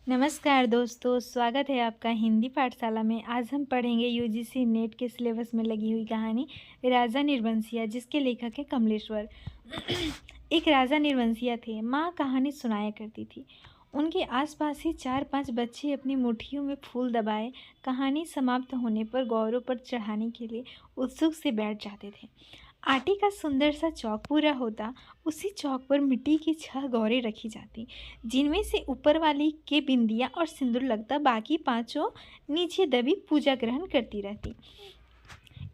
नमस्कार दोस्तों, स्वागत है आपका हिंदी पाठशाला में। आज हम पढ़ेंगे यूजीसी नेट के सिलेबस में लगी हुई कहानी राजा निर्वंशिया, जिसके लेखक हैं कमलेश्वर। एक राजा निर्वंशिया थे। माँ कहानी सुनाया करती थी। उनके आसपास ही 4-5 बच्चे अपनी मुट्ठियों में फूल दबाए कहानी समाप्त होने पर गौरों पर चढ़ाने के लिए उत्सुक से बैठ जाते थे। आटे का सुंदर सा चौक पूरा होता। उसी चौक पर मिट्टी की 6 गौरें रखी जाती, जिनमें से ऊपर वाली के बिंदिया और सिंदूर लगता, बाकी पांचों नीचे दबी पूजा ग्रहण करती रहती।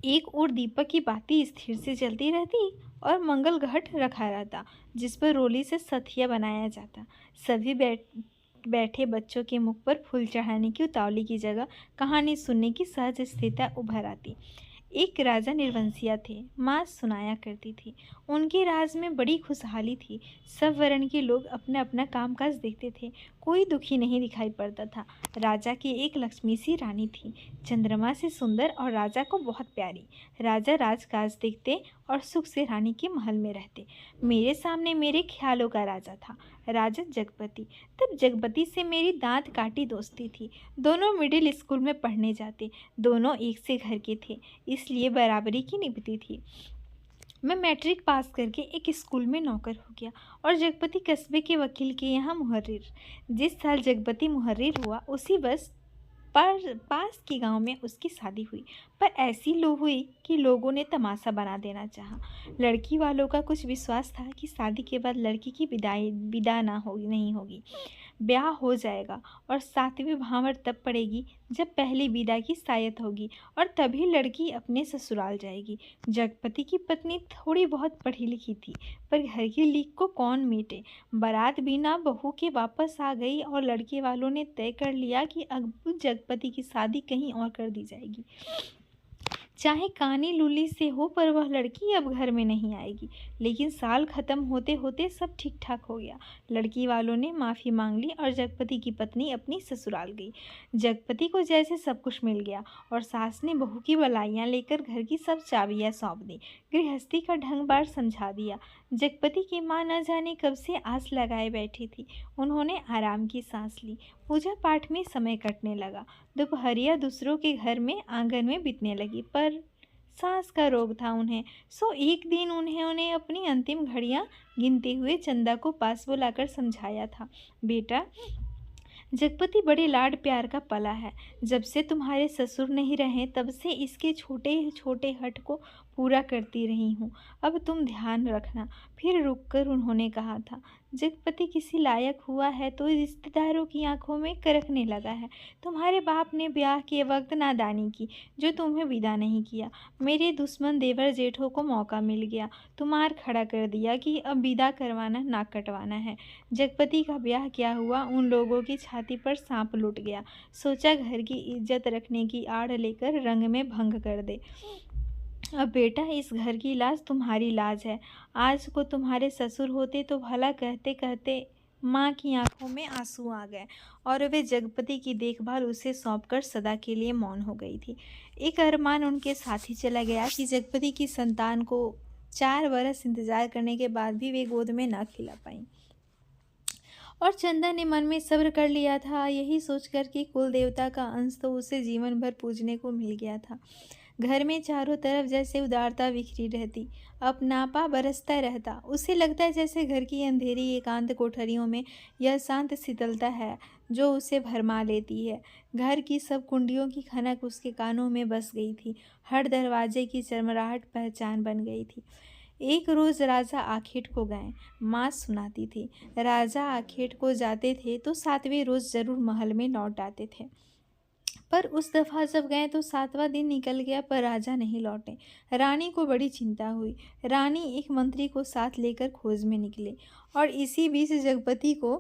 एक और दीपक की बाती स्थिर से जलती रहती और मंगल घट रखा रहता, जिस पर रोली से सथिया बनाया जाता। सभी बैठे बच्चों के मुख पर फूल चढ़ाने की उतावली की जगह कहानी सुनने की सहज स्थिरता उभर आती। एक राजा निर्वंशिया थे। माँ सुनाया करती थी। उनके राज में बड़ी खुशहाली थी। सब वर्ण के लोग अपना अपना कामकाज देखते थे। कोई दुखी नहीं दिखाई पड़ता था। राजा की एक लक्ष्मी सी रानी थी, चंद्रमा से सुंदर और राजा को बहुत प्यारी। राजा राजकाज देखते और सुख से रानी के महल में रहते। मेरे सामने मेरे ख्यालों का राजा था, राजा जगपति। तब जगपति से मेरी दांत काटी दोस्ती थी। दोनों मिडिल स्कूल में पढ़ने जाते, दोनों एक से घर के थे, इसलिए बराबरी की निभती थी। मैं मैट्रिक पास करके एक स्कूल में नौकर हो गया और जगपति कस्बे के वकील के यहाँ मुहर्रिर। जिस साल जगपति मुहर्रिर हुआ उसी बस पर पास के गांव में उसकी शादी हुई, पर ऐसी लो हुई कि लोगों ने तमाशा बना देना चाहा। लड़की वालों का कुछ विश्वास था कि शादी के बाद लड़की की विदा ना होगी नहीं होगी, ब्याह हो जाएगा और 7वीं भांवर तब पड़ेगी जब पहली विदा की सायत होगी और तभी लड़की अपने ससुराल जाएगी। जगपति की पत्नी थोड़ी बहुत पढ़ी लिखी थी, पर घर की लीक को कौन मीटे। बारात बिना बहू के वापस आ गई और लड़के वालों ने तय कर लिया कि अब जगपति की शादी कहीं और कर दी जाएगी। चाहे कानी लूली से हो, पर वह लड़की अब घर में नहीं आएगी। लेकिन साल खत्म होते होते सब ठीक ठाक हो गया। लड़की वालों ने माफ़ी मांग ली और जगपति की पत्नी अपनी ससुराल गई। जगपति को जैसे सब कुछ मिल गया और सास ने बहू की बलाइयाँ लेकर घर की सब चाबियाँ सौंप दी, गृहस्थी का ढंग बार समझा दिया। जगपति की माँ न जाने कब से आस लगाए बैठी थी। उन्होंने आराम की सांस ली। पूजा पाठ में समय कटने लगा। दोपहरिया दूसरों के घर में आंगन में बीतने लगी, पर सांस का रोग था उन्हें। सो एक दिन उन्होंने अपनी अंतिम घड़ियां गिनते हुए चंदा को पास बुलाकर समझाया था, बेटा, जगपति बड़े लाड प्यार का पला है। जब से तुम्हारे ससुर नहीं रहे तब से इसके छोटे छोटे हट को पूरा करती रही हूँ। अब तुम ध्यान रखना। फिर रुककर उन्होंने कहा था, जगपति किसी लायक हुआ है तो रिश्तेदारों की आंखों में करकने लगा है। तुम्हारे बाप ने ब्याह के वक्त नादानी की, जो तुम्हें विदा नहीं किया। मेरे दुश्मन देवर जेठों को मौका मिल गया, तुम्हार खड़ा कर दिया कि अब विदा करवाना नाक कटवाना है। जगपति का ब्याह क्या हुआ, उन लोगों की छाती पर सांप लुट गया। सोचा घर की इज्जत रखने की आड़ लेकर रंग में भंग कर दे। अब बेटा, इस घर की लाज तुम्हारी लाज है। आज को तुम्हारे ससुर होते तो भला, कहते कहते माँ की आंखों में आंसू आ गए और वे जगपति की देखभाल उसे सौंपकर सदा के लिए मौन हो गई थी। एक अरमान उनके साथ ही चला गया कि जगपति की संतान को 4 बरस इंतजार करने के बाद भी वे गोद में न खिला पाई। और चंदा ने मन में सब्र कर लिया था, यही सोचकर कि कुल देवता का अंश तो उसे जीवन भर पूजने को मिल गया था। घर में चारों तरफ जैसे उदारता बिखरी रहती, अपनापा बरसता रहता। उसे लगता जैसे घर की अंधेरी एकांत कोठरियों में यह शांत शीतलता है जो उसे भरमा लेती है। घर की सब कुंडियों की खनक उसके कानों में बस गई थी। हर दरवाजे की चरमराहट पहचान बन गई थी। एक रोज़ राजा आखेट को गए। माँ सुनाती थी, राजा आखेट को जाते थे तो 7वें रोज़ जरूर महल में लौट आते थे। पर उस दफ़ा जब गए तो 7वां दिन निकल गया, पर राजा नहीं लौटे। रानी को बड़ी चिंता हुई। रानी एक मंत्री को साथ लेकर खोज में निकले और इसी बीच जगपति को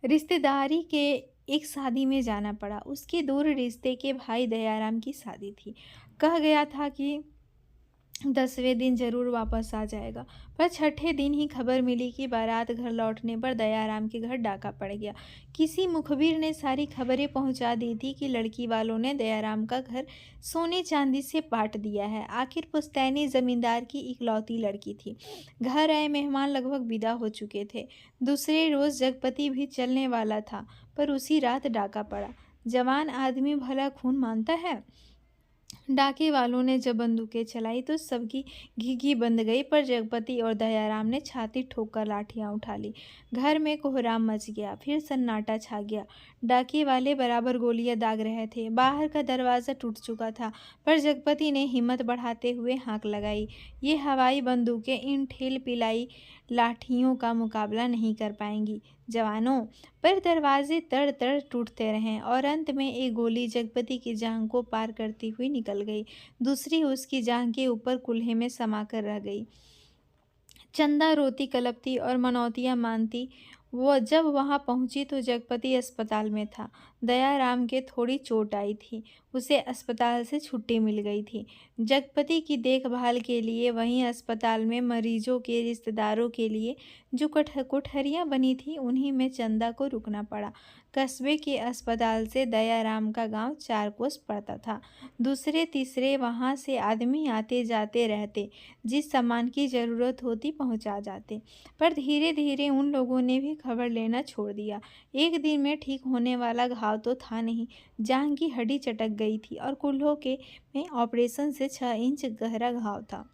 रिश्तेदारी के एक शादी में जाना पड़ा। उसके दूर रिश्ते के भाई दयाराम की शादी थी। कहा गया था कि 10वें दिन जरूर वापस आ जाएगा। पर छठे दिन ही खबर मिली कि बारात घर लौटने पर दयाराम के घर डाका पड़ गया। किसी मुखबिर ने सारी खबरें पहुंचा दी थी कि लड़की वालों ने दयाराम का घर सोने चांदी से पाट दिया है। आखिर पुश्तैनी जमींदार की इकलौती लड़की थी। घर आए मेहमान लगभग विदा हो चुके थे। दूसरे रोज जगपति भी चलने वाला था, पर उसी रात डाका पड़ा। जवान आदमी भला खून मानता है। डाके वालों ने जब बंदूकें चलाई तो सबकी घी बंद गई, पर जगपति और दयाराम ने छाती ठोक कर लाठियां उठा ली। घर में कोहराम मच गया। फिर सन्नाटा छा गया। डाके वाले बराबर गोलियां दाग रहे थे। बाहर का दरवाज़ा टूट चुका था, पर जगपति ने हिम्मत बढ़ाते हुए हाँक लगाई। ये हवाई बंदूकें इन ठेल पिलाई लाठियों का मुकाबला नहीं कर पाएंगी जवानों। पर दरवाजे तड़ तड़ टूटते रहे और अंत में एक गोली जगपति की जांघ को पार करती हुई निकल गई। दूसरी उसकी जांघ के ऊपर कुल्हे में समाकर रह गई। चंदा रोती कलपती और मनौतियाँ मानती वो जब वहां पहुंची तो जगपति अस्पताल में था। दयाराम के थोड़ी चोट आई थी। उसे अस्पताल से छुट्टी मिल गई थी। जगपति की देखभाल के लिए वहीं अस्पताल में मरीजों के रिश्तेदारों के लिए जो कोठरियां बनी थी, उन्हीं में चंदा को रुकना पड़ा। कस्बे के अस्पताल से दयाराम का गांव 4 कोस पड़ता था। दूसरे तीसरे वहां से आदमी आते जाते रहते। जिस सामान की ज़रूरत होती पहुंचा जाते। पर धीरे धीरे उन लोगों ने भी खबर लेना छोड़ दिया। एक दिन में ठीक होने वाला घाव तो था नहीं। जांघ की हड्डी चटक गई थी और कुल्हों के में ऑपरेशन से 6 इंच गहरा घाव था।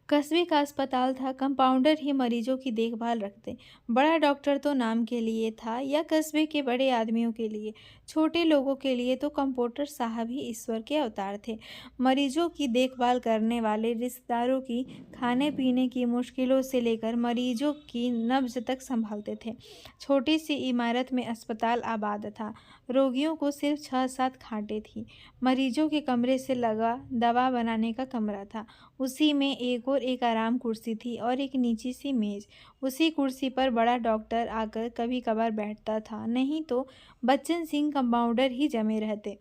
कस्बे का अस्पताल था। कंपाउंडर ही मरीजों की देखभाल रखते। बड़ा डॉक्टर तो नाम के लिए था या कस्बे के बड़े आदमियों के लिए। छोटे लोगों के लिए तो कंपाउंडर साहब ही ईश्वर के अवतार थे। मरीजों की देखभाल करने वाले, रिश्तेदारों की खाने पीने की मुश्किलों से लेकर मरीजों की नब्ज तक संभालते थे। छोटी सी इमारत में अस्पताल आबाद था। रोगियों को सिर्फ 6-7 खाटें थी। मरीजों के कमरे से लगा दवा बनाने का कमरा था। उसी में एक आराम कुर्सी थी और एक नीची सी मेज। उसी कुर्सी पर बड़ा डॉक्टर आकर कभी कभार बैठता था, नहीं तो बच्चन सिंह कंपाउंडर ही जमे रहते।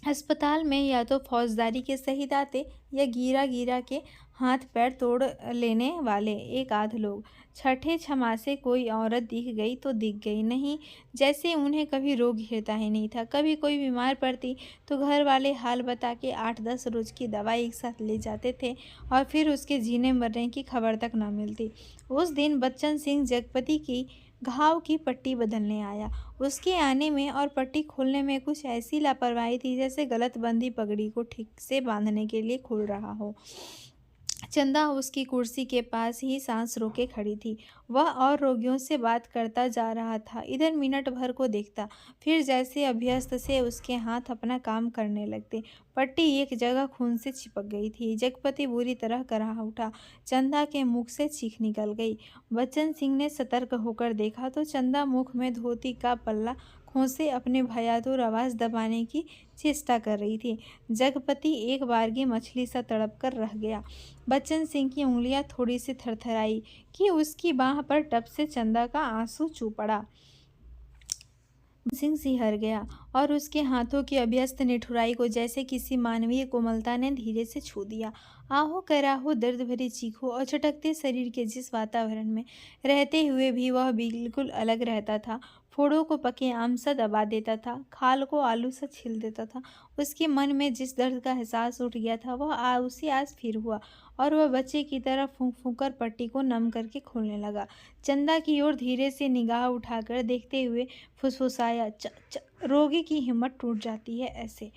अस्पताल में या तो फौजदारी के शहीद आते या गिरा गिरा के हाथ पैर तोड़ लेने वाले एक आध लोग। छठे छमासे कोई औरत दिख गई तो दिख गई, नहीं जैसे उन्हें कभी रोग घेरता ही नहीं था। कभी कोई बीमार पड़ती तो घर वाले हाल बता के 8-10 रोज की दवाई एक साथ ले जाते थे और फिर उसके जीने मरने की खबर तक न मिलती। उस दिन बच्चन सिंह जगपति की घाव की पट्टी बदलने आया। उसके आने में और पट्टी खोलने में कुछ ऐसी लापरवाही थी जैसे गलत बंदी पगड़ी को ठीक से बांधने के लिए खोल रहा हो। चंदा उसकी कुर्सी के पास ही सांस रोके खड़ी थी। वह और रोगियों से बात करता जा रहा था। इधर मिनट भर को देखता, फिर जैसे अभ्यस्त से उसके हाथ अपना काम करने लगते। पट्टी एक जगह खून से चिपक गई थी। जगपति बुरी तरह कराह उठा। चंदा के मुख से चीख निकल गई। बच्चन सिंह ने सतर्क होकर देखा तो चंदा मुख में धोती का पल्ला खोसे अपने भयातुर आवाज़ दबाने की चेष्टा कर रही थी। जगपति एक बारगी मछली सा तड़प कर रह गया। बच्चन सिंह की उंगलियां थोड़ी सी थरथराई कि उसकी बाह पर टप से चंदा का आंसू चू पड़ा। सिंह सिहर गया और उसके हाथों की अभ्यस्त निठुराई को जैसे किसी मानवीय कोमलता ने धीरे से छू दिया। आहो कराहो, दर्द भरी चीखों और झटकते शरीर के जिस वातावरण में रहते हुए भी वह बिल्कुल अलग रहता था। फोड़ों को पके आम सा दबा देता था, खाल को आलू सा छील देता था। उसके मन में जिस दर्द का एहसास उठ गया था वह उसी आज फिर हुआ और वह बच्चे की तरह फूंक फूंक कर पट्टी को नम करके खोलने लगा। चंदा की ओर धीरे से निगाह उठाकर देखते हुए फुसफुसाया, च च रोगी की हिम्मत टूट जाती है ऐसे।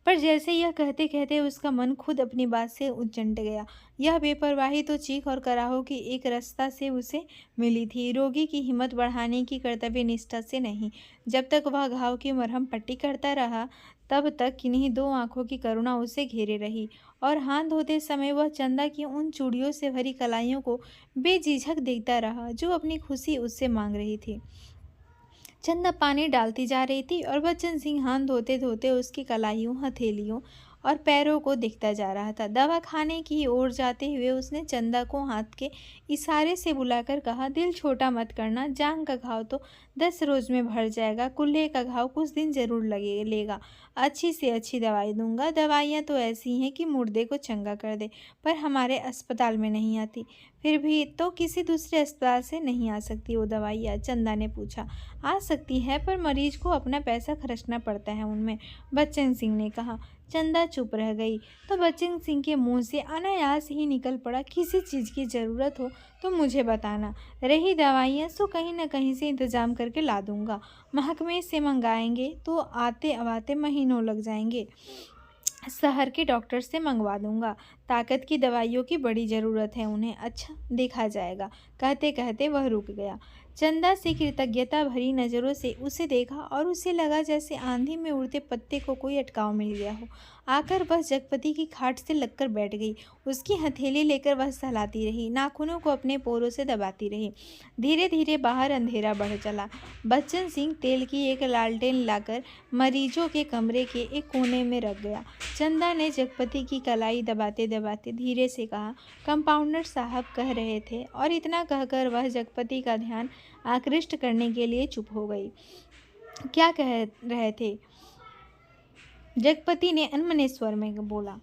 पर जैसे यह कहते कहते उसका मन खुद अपनी बात से उचंट गया। यह बेपरवाही तो चीख और कराहो की एक रास्ता से उसे मिली थी, रोगी की हिम्मत बढ़ाने की कर्तव्य निष्ठा से नहीं। जब तक वह घाव की मरहम पट्टी करता रहा तब तक किन्हीं 2 आंखों की करुणा उसे घेरे रही और हाथ धोते समय वह चंदा की उन चूड़ियों से भरी कलाइयों को बेझिझक देखता रहा जो अपनी खुशी उससे मांग रही थी। चंदा पानी डालती जा रही थी और बच्चन सिंह हाथ धोते धोते उसकी कलाइयों, हथेलियों और पैरों को दिखता जा रहा था। दवा खाने की ओर जाते हुए उसने चंदा को हाथ के इशारे से बुलाकर कहा, दिल छोटा मत करना, जान का घाव तो 10 रोज में भर जाएगा, कुल्हे का घाव कुछ दिन जरूर लेगा। अच्छी से अच्छी दवाई दूंगा। दवाइयाँ तो ऐसी हैं कि मुर्दे को चंगा कर दे, पर हमारे अस्पताल में नहीं आती। फिर भी तो किसी दूसरे अस्पताल से नहीं आ सकती वो दवाइयाँ? चंदा ने पूछा। आ सकती है, पर मरीज को अपना पैसा खर्चना पड़ता है उनमें, बच्चन सिंह ने कहा। चंदा चुप रह गई तो बच्चन सिंह के मुंह से अनायास ही निकल पड़ा, किसी चीज़ की ज़रूरत हो तो मुझे बताना। रही दवाइयाँ सो कहीं न कहीं से इंतज़ाम करके ला दूंगा। महकमे से मंगाएंगे तो आते आते महीनों लग जाएंगे। शहर के डॉक्टर से मंगवा दूंगा। ताकत की दवाइयों की बड़ी ज़रूरत है उन्हें। अच्छा, देखा जाएगा। कहते कहते वह रुक गया। चंदा से कृतज्ञता भरी नज़रों से उसे देखा और उसे लगा जैसे आंधी में उड़ते पत्ते को कोई अटकाव मिल गया हो। आकर वह जगपति की खाट से लगकर बैठ गई। उसकी हथेली लेकर वह सहलाती रही, नाखूनों को अपने पोरों से दबाती रही। धीरे धीरे बाहर अंधेरा बढ़ चला। बच्चन सिंह तेल की एक लालटेन लाकर मरीजों के कमरे के एक कोने में रख गया। चंदा ने जगपति की कलाई दबाते दबाते धीरे से कहा, कंपाउंडर साहब कह रहे थे, और इतना कहकर वह जगपति का ध्यान आकृष्ट करने के लिए चुप हो गई। क्या कह रहे थे? जगपति ने अनमने स्वर में बोला,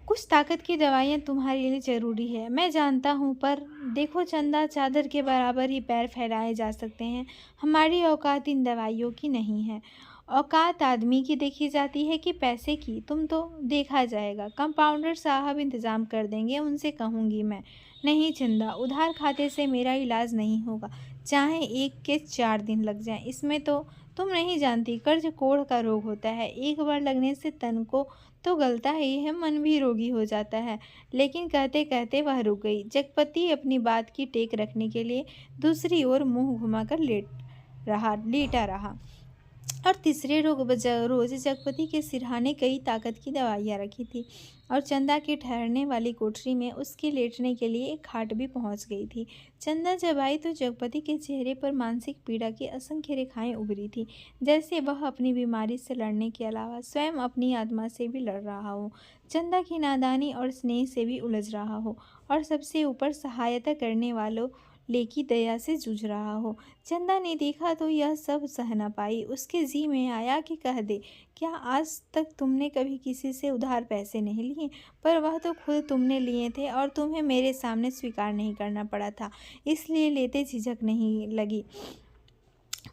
कुछ ताकत की दवाइयाँ तुम्हारे लिए ज़रूरी है, मैं जानता हूँ, पर देखो चंदा, चादर के बराबर ही पैर फैलाए जा सकते हैं। हमारी औकात इन दवाइयों की नहीं है। औकात आदमी की देखी जाती है कि पैसे की? तुम तो देखा जाएगा। कंपाउंडर साहब इंतज़ाम कर देंगे, उनसे कहूँगी मैं। नहीं चंदा, उधार खाते से मेरा इलाज नहीं होगा, चाहे 1 के 4 दिन लग जाएं। इसमें तो तुम नहीं जानती, कर्ज कोढ़ का रोग होता है। एक बार लगने से तन को तो गलता ही है, मन भी रोगी हो जाता है। लेकिन कहते कहते वह रुक गई। जगपति अपनी बात की टेक रखने के लिए दूसरी ओर मुंह घुमाकर लेटा रहा। और तीसरे रोज जगपति के सिरहाने कई ताकत की दवाइयाँ रखी थी, और चंदा के ठहरने वाली कोठरी में उसके लेटने के लिए एक खाट भी पहुंच गई थी। चंदा जब आई तो जगपति के चेहरे पर मानसिक पीड़ा की असंख्य रेखाएं उभरी थी, जैसे वह अपनी बीमारी से लड़ने के अलावा स्वयं अपनी आत्मा से भी लड़ रहा हो, चंदा की नादानी और स्नेह से भी उलझ रहा हो, और सबसे ऊपर सहायता करने वालों लेकी दया से जूझ रहा हो। चंदा ने देखा तो यह सब सह न पाई। उसके जी में आया कि कह दे, क्या आज तक तुमने कभी किसी से उधार पैसे नहीं लिए? पर वह तो खुद तुमने लिए थे, और तुम्हें मेरे सामने स्वीकार नहीं करना पड़ा था, इसलिए लेते झिझक नहीं लगी।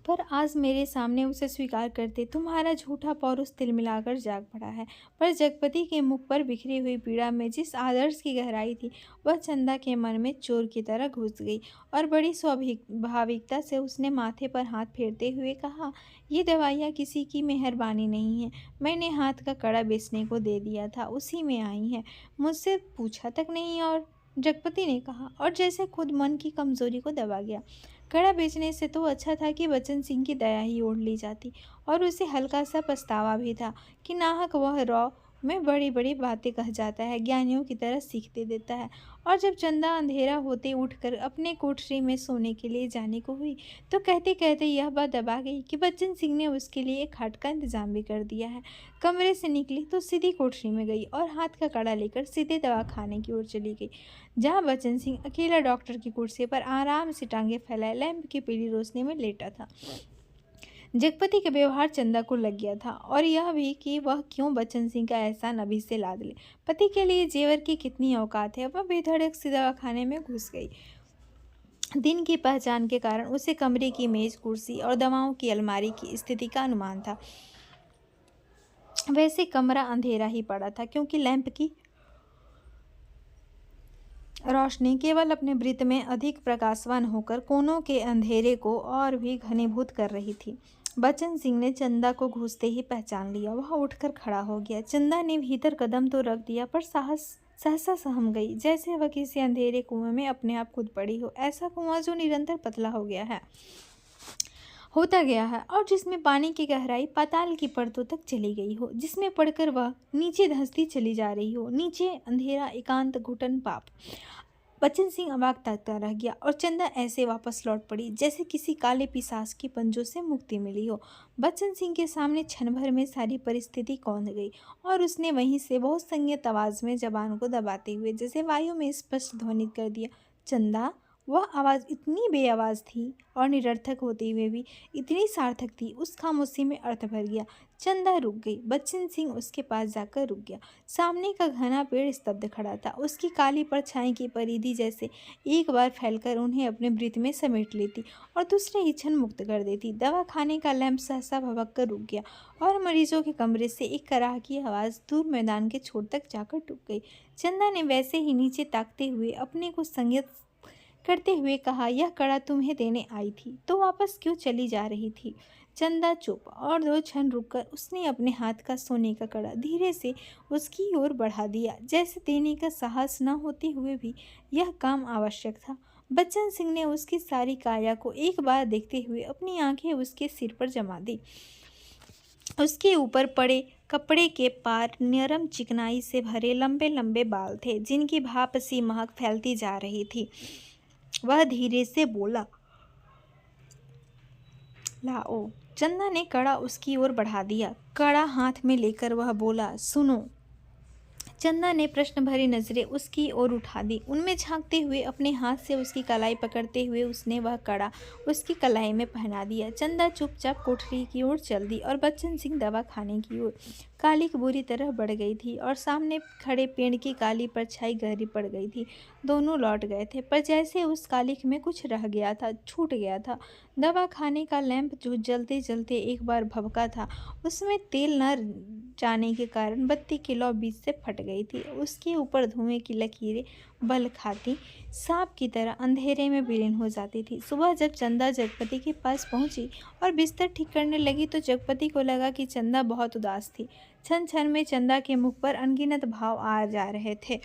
पर आज मेरे सामने उसे स्वीकार करते। तुम्हारा झूठा पौरुष तिलमिलाकर जाग पड़ा है। पर जगपति के मुख पर बिखरी हुई पीड़ा में जिस आदर्श की गहराई थी, वह चंदा के मन में चोर की तरह घुस गई, और बड़ी स्वाभाविकता से उसने माथे पर हाथ फेरते हुए कहा, ये दवाइयाँ किसी की मेहरबानी नहीं है। मैंने हाथ का कड़ा बेचने को दे दिया था, उसी में आई है, मुझसे पूछा तक नहीं। और जगपति ने कहा, और जैसे खुद मन की कमजोरी को दबा गया। कड़ा बेचने से तो अच्छा था कि बच्चन सिंह की दया ही ओढ़ ली जाती, और उसे हल्का सा पछतावा भी था कि नाहक वह रॉ में बड़ी बड़ी बातें कह जाता है, ज्ञानियों की तरह सीखते देता है। और जब चंदा अंधेरा होते उठकर अपने कोठरी में सोने के लिए जाने को हुई, तो कहते कहते यह बात दबा गई कि बच्चन सिंह ने उसके लिए एक खाट का इंतजाम भी कर दिया है। कमरे से निकली तो सीधी कोठरी में गई, और हाथ का कड़ा लेकर सीधे दवा खाने की ओर चली गई, जहाँ बच्चन सिंह अकेला डॉक्टर की कुर्सी पर आराम से टांगे फैलाए लैंप की पीली रोशनी में लेटा था। जगपति का व्यवहार चंदा को लग गया था, और यह भी कि वह क्यों बच्चन सिंह का एहसान अभी से लाद ले। पति के लिए जेवर की कितनी औकात है। वह बेधड़क से दवाखाने में घुस गई। दिन की पहचान के कारण उसे कमरे की मेज, कुर्सी और दवाओं की अलमारी की स्थिति का अनुमान था। वैसे कमरा अंधेरा ही पड़ा था, क्योंकि लैंप की रोशनी केवल अपने वृत्त में अधिक प्रकाशवान होकर कोनों के अंधेरे को और भी घनीभूत कर रही थी। बच्चन सिंह ने चंदा को घुसते ही पहचान लिया। वह उठकर खड़ा हो गया। चंदा ने भीतर कदम तो रख दिया, पर सहसा सहम गई, जैसे वह किसी अंधेरे कुएं में अपने आप कूद पड़ी हो। ऐसा कुआं जो निरंतर पतला होता गया है, और जिसमें पानी की गहराई पाताल की परतों तक चली गई हो, जिसमें पड़कर वह नीचे धंसती चली जा रही हो। नीचे अंधेरा, एकांत, घुटन, पाप। बच्चन सिंह अवाक तकता रह गया और चंदा ऐसे वापस लौट पड़ी जैसे किसी काले पिशाच की पंजों से मुक्ति मिली हो। बच्चन सिंह के सामने क्षण भर में सारी परिस्थिति कौंध गई और उसने वहीं से बहुत संयत आवाज में जबान को दबाते हुए जैसे वायु में स्पष्ट ध्वनित कर दिया, चंदा। वह आवाज़ इतनी बेआवाज़ थी और निरर्थक होते हुए भी इतनी सार्थक थी, उस खामोशी में अर्थ भर गया। चंदा रुक गई। बच्चन सिंह उसके पास जाकर रुक गया। सामने का घना पेड़ स्तब्ध खड़ा था, उसकी काली परछाई की परिधि जैसे एक बार फैलकर उन्हें अपने वृत्त में समेट लेती और दूसरे ही क्षण मुक्त कर देती। दवा खाने का लैंप सहसा भभक कर रुक गया और मरीजों के कमरे से एक कराह की आवाज़ दूर मैदान के छोर तक जाकर टूट गई। चंदा ने वैसे ही नीचे ताकते हुए अपने को संयत करते हुए कहा, यह कड़ा तुम्हें देने आई थी तो वापस क्यों चली जा रही थी? चंदा चुप और 2 क्षण रुककर उसने अपने हाथ का सोने का कड़ा धीरे से उसकी ओर बढ़ा दिया, जैसे देने का साहस न होते हुए भी यह काम आवश्यक था। बच्चन सिंह ने उसकी सारी काया को एक बार देखते हुए अपनी आंखें उसके सिर पर जमा दी। उसके ऊपर पड़े कपड़े के पार नरम चिकनाई से भरे लंबे लंबे बाल थे, जिनकी भाप सी महक फैलती जा रही थी। वह धीरे से बोला, लाओ। चंदा ने कड़ा उसकी ओर बढ़ा दिया। कड़ा हाथ में लेकर वह बोला, सुनो। चंदा ने प्रश्न भरी नजरें उसकी ओर उठा दी। उनमें झांकते हुए अपने हाथ से उसकी कलाई पकड़ते हुए उसने वह कड़ा उसकी कलाई में पहना दिया। चंदा चुपचाप कोठरी की ओर चल दी और बच्चन सिंह दवा खाने की ओर। कालिक बुरी तरह बढ़ गई थी और सामने खड़े पेड़ की काली परछाई गहरी पड़ गई थी। दोनों लौट गए थे, पर जैसे उस कालिक में कुछ रह गया था, छूट गया था। दवा खाने का लैंप जो जलते जलते एक बार भभका था, उसमें तेल न जाने के कारण बत्ती की लौ बीच से फट गई थी। उसके ऊपर धुएं की लकीरें बल खाती सांप की तरह अंधेरे में विलीन हो जाती थी। सुबह जब चंदा जगपति के पास पहुंची और बिस्तर ठीक करने लगी तो जगपति को लगा कि चंदा बहुत उदास थी। क्षण क्षण में चंदा के मुख पर अनगिनत भाव आ जा रहे थे,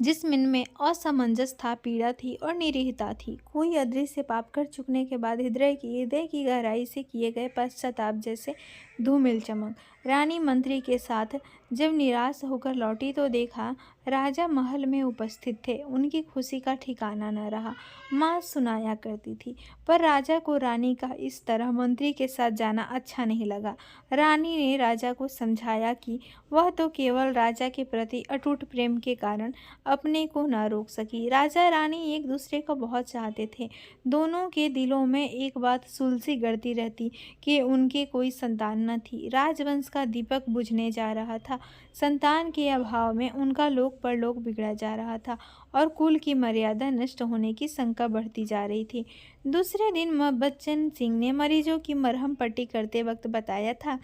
जिसमिन में असमंजस था, पीड़ा थी और निरीहता थी। कोई अदृश्य पाप कर चुकने के बाद हृदय की गहराई से किए गए पश्चाताप जैसे धूमिल चमक। रानी मंत्री के साथ जब निराश होकर लौटी तो देखा राजा महल में उपस्थित थे। उनकी खुशी का ठिकाना न रहा। माँ सुनाया करती थी, पर राजा को रानी का इस तरह मंत्री के साथ जाना अच्छा नहीं लगा। रानी ने राजा को समझाया कि वह तो केवल राजा के प्रति अटूट प्रेम के कारण अपने को न रोक सकी। राजा रानी एक दूसरे को बहुत चाहते थे। दोनों के दिलों में एक बात सुलसी गढ़ती रहती कि उनके कोई संतान न थी। राजवंश का दीपक बुझने जा रहा था। संतान के अभाव में उनका लोक परलोक बिगड़ा जा रहा था और कुल की मर्यादा नष्ट होने की शंका बढ़ती जा रही थी। दूसरे दिन बच्चन सिंह ने मरीजों की मरहम पट्टी करते वक्त बताया था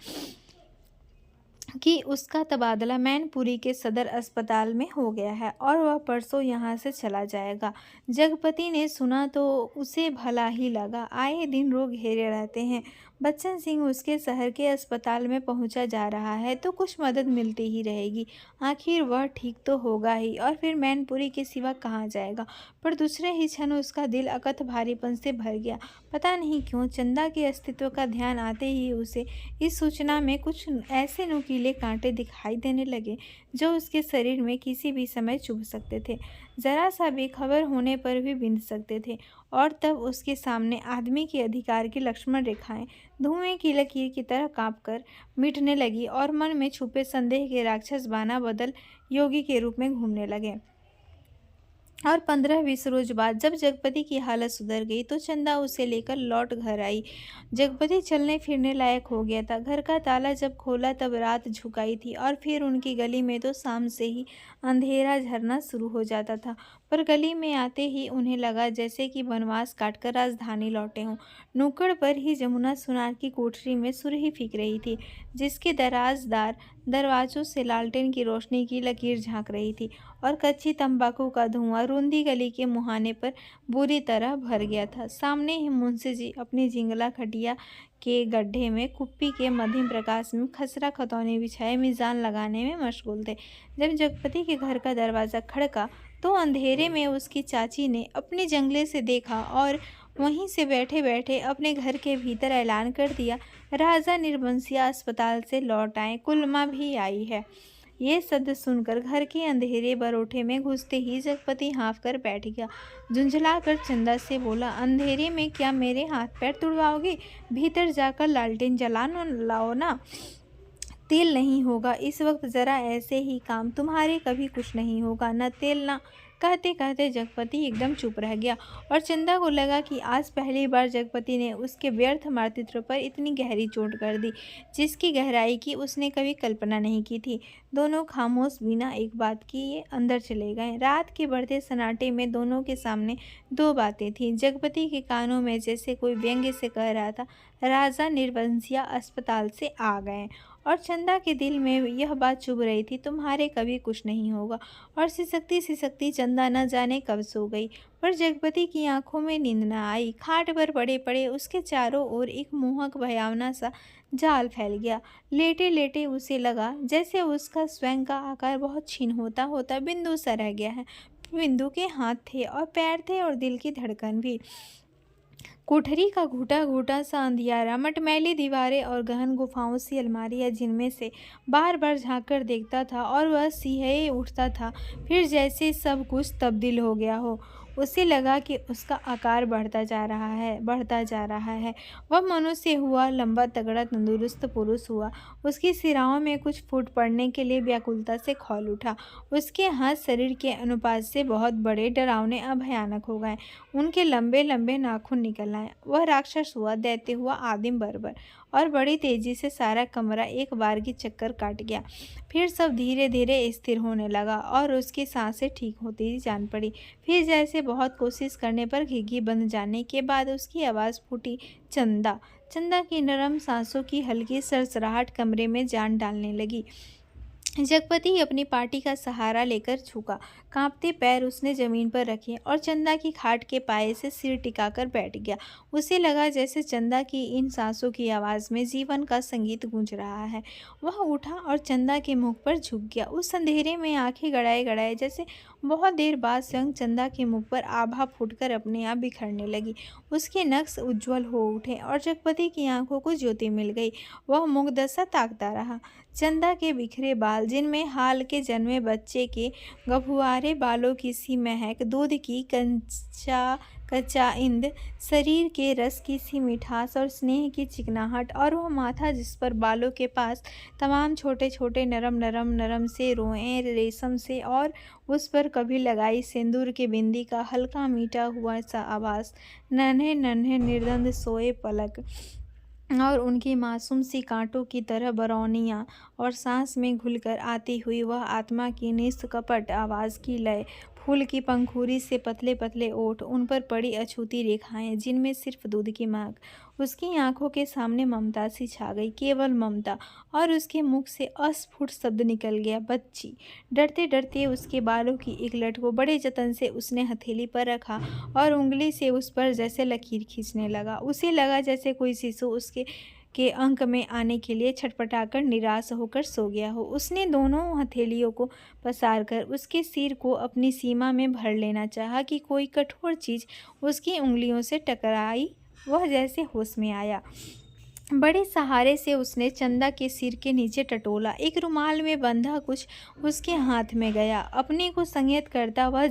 कि उसका तबादला मैनपुरी के सदर अस्पताल में हो गया है और वह परसों यहाँ से चला जाएगा। जगपति ने सुना तो उसे भला ही लगा। आए दिन रोग घेरे रहते हैं। बच्चन सिंह उसके शहर के अस्पताल में पहुँचा जा रहा है तो कुछ मदद मिलती ही रहेगी। आखिर वह ठीक तो होगा ही और फिर मैनपुरी के सिवा कहाँ जाएगा। पर दूसरे ही क्षण उसका दिल अकथ भारीपन से भर गया। पता नहीं क्यों चंदा के अस्तित्व का ध्यान आते ही उसे इस सूचना में कुछ ऐसे नुकीले कांटे दिखाई देने लगे जो उसके शरीर में किसी भी समय चुभ सकते थे, जरा सा बेखबर होने पर भी बिंध सकते थे। और तब उसके सामने आदमी के अधिकार की लक्ष्मण रेखाएं धुएं की लकीर की तरह कांपकर मिटने लगी और मन में छुपे संदेह के राक्षस बाना बदल योगी के रूप में घूमने लगे। और 15-20 रोज बाद जब जगपति की हालत सुधर गई तो चंदा उसे लेकर लौट घर आई। जगपति चलने फिरने लायक हो गया था। घर का ताला जब खोला तब रात झुकाई थी और फिर उनकी गली में तो शाम से ही अंधेरा झरना शुरू हो जाता था। पर गली में आते ही उन्हें लगा जैसे कि वनवास काटकर राजधानी लौटे हों। नुक्कड़ पर ही जमुना सुनार की कोठरी में सुरही फीक रही थी, जिसके दराजदार दरवाजों से लालटेन की रोशनी की लकीर झांक रही थी और कच्ची तंबाकू का धुआं रूंधी गली के मुहाने पर बुरी तरह भर गया था। सामने ही मुंशी जी अपनी जिंगला खटिया के गड्ढे में कुप्पी के मध्यम प्रकाश में खसरा खतौनी बिछाए मिजान लगाने में मशगूल थे। जब जगपति के घर का दरवाज़ा खड़का तो अंधेरे में उसकी चाची ने अपने जंगले से देखा और वहीं से बैठे बैठे अपने घर के भीतर ऐलान कर दिया, राजा निर्बंसिया अस्पताल से लौट आए, कुलमा भी आई है। ये शब्द सुनकर घर के अंधेरे बरोठे में घुसते ही जगपति हाँफ कर बैठ गया। झुंझलाकर चंदा से बोला, अंधेरे में क्या मेरे हाथ पैर तुड़वाओगे? भीतर जाकर लालटेन जला लाओ ना। तेल नहीं होगा इस वक्त, जरा ऐसे ही काम तुम्हारे कभी कुछ नहीं होगा, न तेल ना। कहते कहते जगपति एकदम चुप रह गया और चंदा को लगा कि आज पहली बार जगपति ने उसके व्यर्थ मातृत्व पर इतनी गहरी चोट कर दी, जिसकी गहराई की उसने कभी कल्पना नहीं की थी। दोनों खामोश बिना एक बात किए अंदर चले गए। रात के बढ़ते सन्नाटे में दोनों के सामने दो बातें थीं। जगपति के कानों में जैसे कोई व्यंग्य से कह रहा था, राजा निर्बंसिया अस्पताल से आ गए, और चंदा के दिल में यह बात चुभ रही थी, तुम्हारे कभी कुछ नहीं होगा। और सिसकती चंदा न जाने कब सो गई, पर जगपति की आंखों में नींद न आई। खाट पर पड़े पड़े उसके चारों ओर एक मोहक भयावना सा जाल फैल गया। लेटे लेटे उसे लगा जैसे उसका स्वयं का आकार बहुत क्षीण होता होता बिंदु सा रह गया है। बिंदु के हाथ थे और पैर थे और दिल की धड़कन भी। कोठरी का घुटा घुटा सा अंधियारा, मटमैली दीवारें और गहन गुफाओं सी अलमारियां, जिनमें से बार बार झांक कर देखता था और वह सिहरे उठता था, फिर जैसे सब कुछ तब्दील हो गया हो। उसे लगा कि उसका आकार बढ़ता जा रहा है। वह मनुष्य हुआ, लंबा तगड़ा तंदुरुस्त पुरुष हुआ। उसकी सिराओं में कुछ फूट पड़ने के लिए व्याकुलता से खौल उठा। उसके हाथ शरीर के अनुपात से बहुत बड़े, डरावने और भयानक हो गए। उनके लंबे लंबे नाखून निकल आए। वह राक्षस हुआ, दैत्य हुआ, आदिम बर्बर, और बड़ी तेजी से सारा कमरा एक बार की चक्कर काट गया। फिर सब धीरे धीरे स्थिर होने लगा और उसकी सांसें ठीक होती जान पड़ी। फिर जैसे बहुत कोशिश करने पर खिड़की बंद जाने के बाद उसकी आवाज़ फूटी, चंदा। चंदा की नरम सांसों की हल्की सरसराहट कमरे में जान डालने लगी। जगपति अपनी पार्टी का सहारा लेकर झुका। कांपते पैर उसने जमीन पर रखे और चंदा की खाट के पाए से सिर टिकाकर बैठ गया। उसे लगा जैसे चंदा की इन सांसों की आवाज़ में जीवन का संगीत गूंज रहा है। वह उठा और चंदा के मुख पर झुक गया। उस अंधेरे में आंखें गड़ाए गड़ाए जैसे बहुत देर बाद स्वयं चंदा के मुख पर आभा फूटकर अपने आप बिखरने लगी। उसके नक्श उज्ज्वल हो उठे और जगपति की आंखों को ज्योति मिल गई। वह मुग्धसा ताकता रहा। चंदा के बिखरे बाल, जिनमें हाल के जन्मे बच्चे के गभुआरे बालों की सी महक, दूध की कच्चा इंद, शरीर के रस की सी मिठास और स्नेह की चिकनाहट, और वह माथा जिस पर बालों के पास तमाम छोटे छोटे नरम से रोए रेशम से, और उस पर कभी लगाई सिंदूर के बिंदी का हल्का मीठा हुआ सा आवास, नन्हे नन्हे निर्द्वंद सोए पलक, और उनकी मासूम सी कांटों की तरह बरौनियाँ, और सांस में घुलकर आती हुई वह आत्मा की निष्कपट आवाज़ की लय, फूल की पंखुड़ी से पतले पतले ओठ, उन पर पड़ी अछूती रेखाएं जिनमें सिर्फ दूध की महक। उसकी आंखों के सामने ममता सी छा गई, केवल ममता, और उसके मुख से अस्फुट शब्द निकल गया, बच्ची। डरते डरते उसके बालों की एक लट को बड़े जतन से उसने हथेली पर रखा और उंगली से उस पर जैसे लकीर खींचने लगा। उसे लगा जैसे कोई शिशु उसके अंक में आने के लिए छटपटाकर निराश होकर सो गया हो। उसने दोनों हथेलियों को पसारकर उसके सिर को अपनी सीमा में भर लेना चाहा कि कोई कठोर चीज़ उसकी उंगलियों से टकराई। वह जैसे होश में आया। बड़े सहारे से उसने चंदा के सिर के नीचे टटोला। एक रुमाल में बंधा कुछ उसके हाथ में गया। अपने को संयत करता वह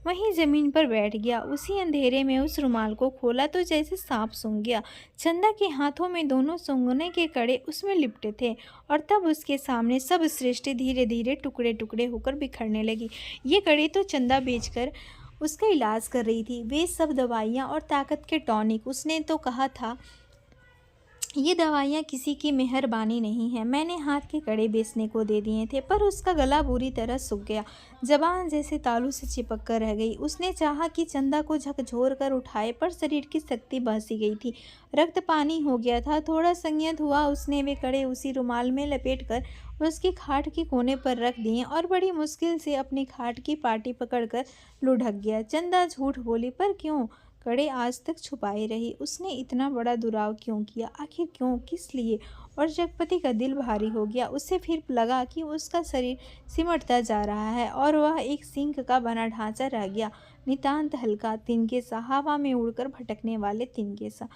वहीं जमीन पर बैठ गया। उसी अंधेरे में उस रुमाल को खोला तो जैसे सांप सूंघ गया। चंदा के हाथों में दोनं सूंघने के कड़े उसमें लिपटे थे, और तब उसके सामने सब सृष्टि धीरे धीरे टुकड़े टुकड़े होकर बिखरने लगी। ये कड़े तो चंदा बेचकर उसका इलाज कर रही थी। वे सब दवाइयाँ और ताकत के टॉनिक। उसने तो कहा था, ये दवाइयाँ किसी की मेहरबानी नहीं है। मैंने हाथ के कड़े बेचने को दे दिए थे, पर उसका गला बुरी तरह सूख गया। जबान जैसे तालू से चिपक कर रह गई। उसने चाहा कि चंदा को झकझोर कर उठाए, पर शरीर की शक्ति बहसी गई थी। रक्त पानी हो गया था। थोड़ा संयत हुआ उसने वे कड़े उसी रुमाल में लपेटकर उसकी खाट के कोने पर रख दिए और बड़ी मुश्किल से अपनी खाट की पाटी पकड़कर लुढ़क गया। चंदा झूठ बोली, पर क्यों? कड़े आज तक छुपाए रही। उसने इतना बड़ा दुराव क्यों किया? आखिर क्यों? किस लिए? और जगपति का दिल भारी हो गया। उसे फिर लगा कि उसका शरीर सिमटता जा रहा है और वह एक सिंह का बना ढांचा रह गया, नितांत हल्का, तिनके सा, हवा में उड़कर भटकने वाले तिनके सा।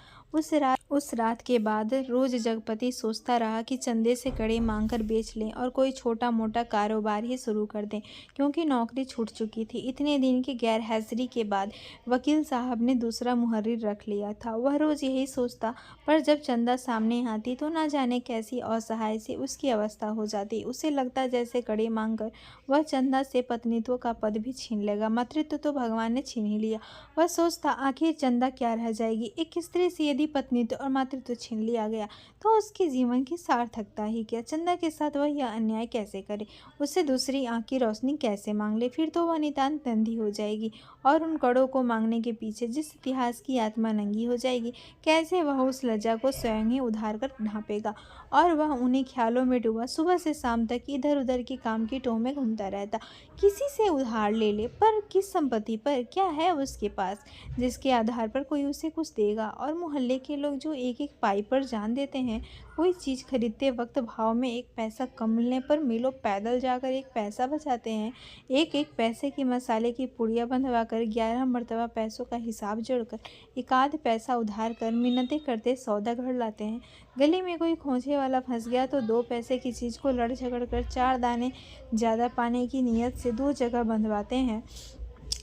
उस रात के बाद रोज जगपति सोचता रहा कि चंदे से कड़े मांगकर बेच लें और कोई छोटा मोटा कारोबार ही शुरू कर दें, क्योंकि नौकरी छूट चुकी थी। इतने दिन की गैर हाजिरी के बाद वकील साहब ने दूसरा मुहर्रिर रख लिया था। वह रोज यही सोचता, पर जब चंदा सामने आती तो ना जाने कैसी असहाय से उसकी अवस्था हो जाती। उसे लगता जैसे कड़े मांगकर वह चंदा से पत्नीत्व का पद भी छीन लेगा। मातृत्व तो भगवान ने छीन ही लिया। वह सोचता, आखिर चंदा क्या रह जाएगी। एक स्त्री से यदि पत्नीत्व और मातृत्व छीन लिया गया तो उसके जीवन की सार्थकता ही क्या। चंदा के साथ वह यह अन्याय कैसे करे, उससे दूसरी आंख की रोशनी कैसे मांग ले। फिर तो वह नितांत नंदी हो जाएगी और उन कड़ों को मांगने के पीछे जिस इतिहास की आत्मा नंगी हो जाएगी, कैसे वह उस लज्जा को स्वयं ही उधार कर ढांपेगा। और वह उन्हीं ख्यालों में डूबा सुबह से शाम तक इधर उधर की काम की टोह में घूमता रहता। किसी से उधार ले ले, पर किस संपत्ति पर, क्या है उसके पास जिसके आधार पर कोई उसे कुछ देगा। और मोहल्ले के लोग जो एक एक पाई पर जान देते हैं, कोई चीज़ खरीदते वक्त भाव में एक पैसा कम मिलने पर मीलों पैदल जाकर एक पैसा बचाते हैं। एक एक पैसे की मसाले की पुड़िया बंधवा कर 11 मरतबा पैसों का हिसाब जोड़कर एक आध पैसा उधार कर मिन्नतें करते सौदा घर लाते हैं। गली में कोई खोंचे वाला फंस गया तो 2 पैसे की चीज़ को लड़ झगड़ कर 4 दाने ज़्यादा पाने की नीयत से 2 जगह बंधवाते हैं।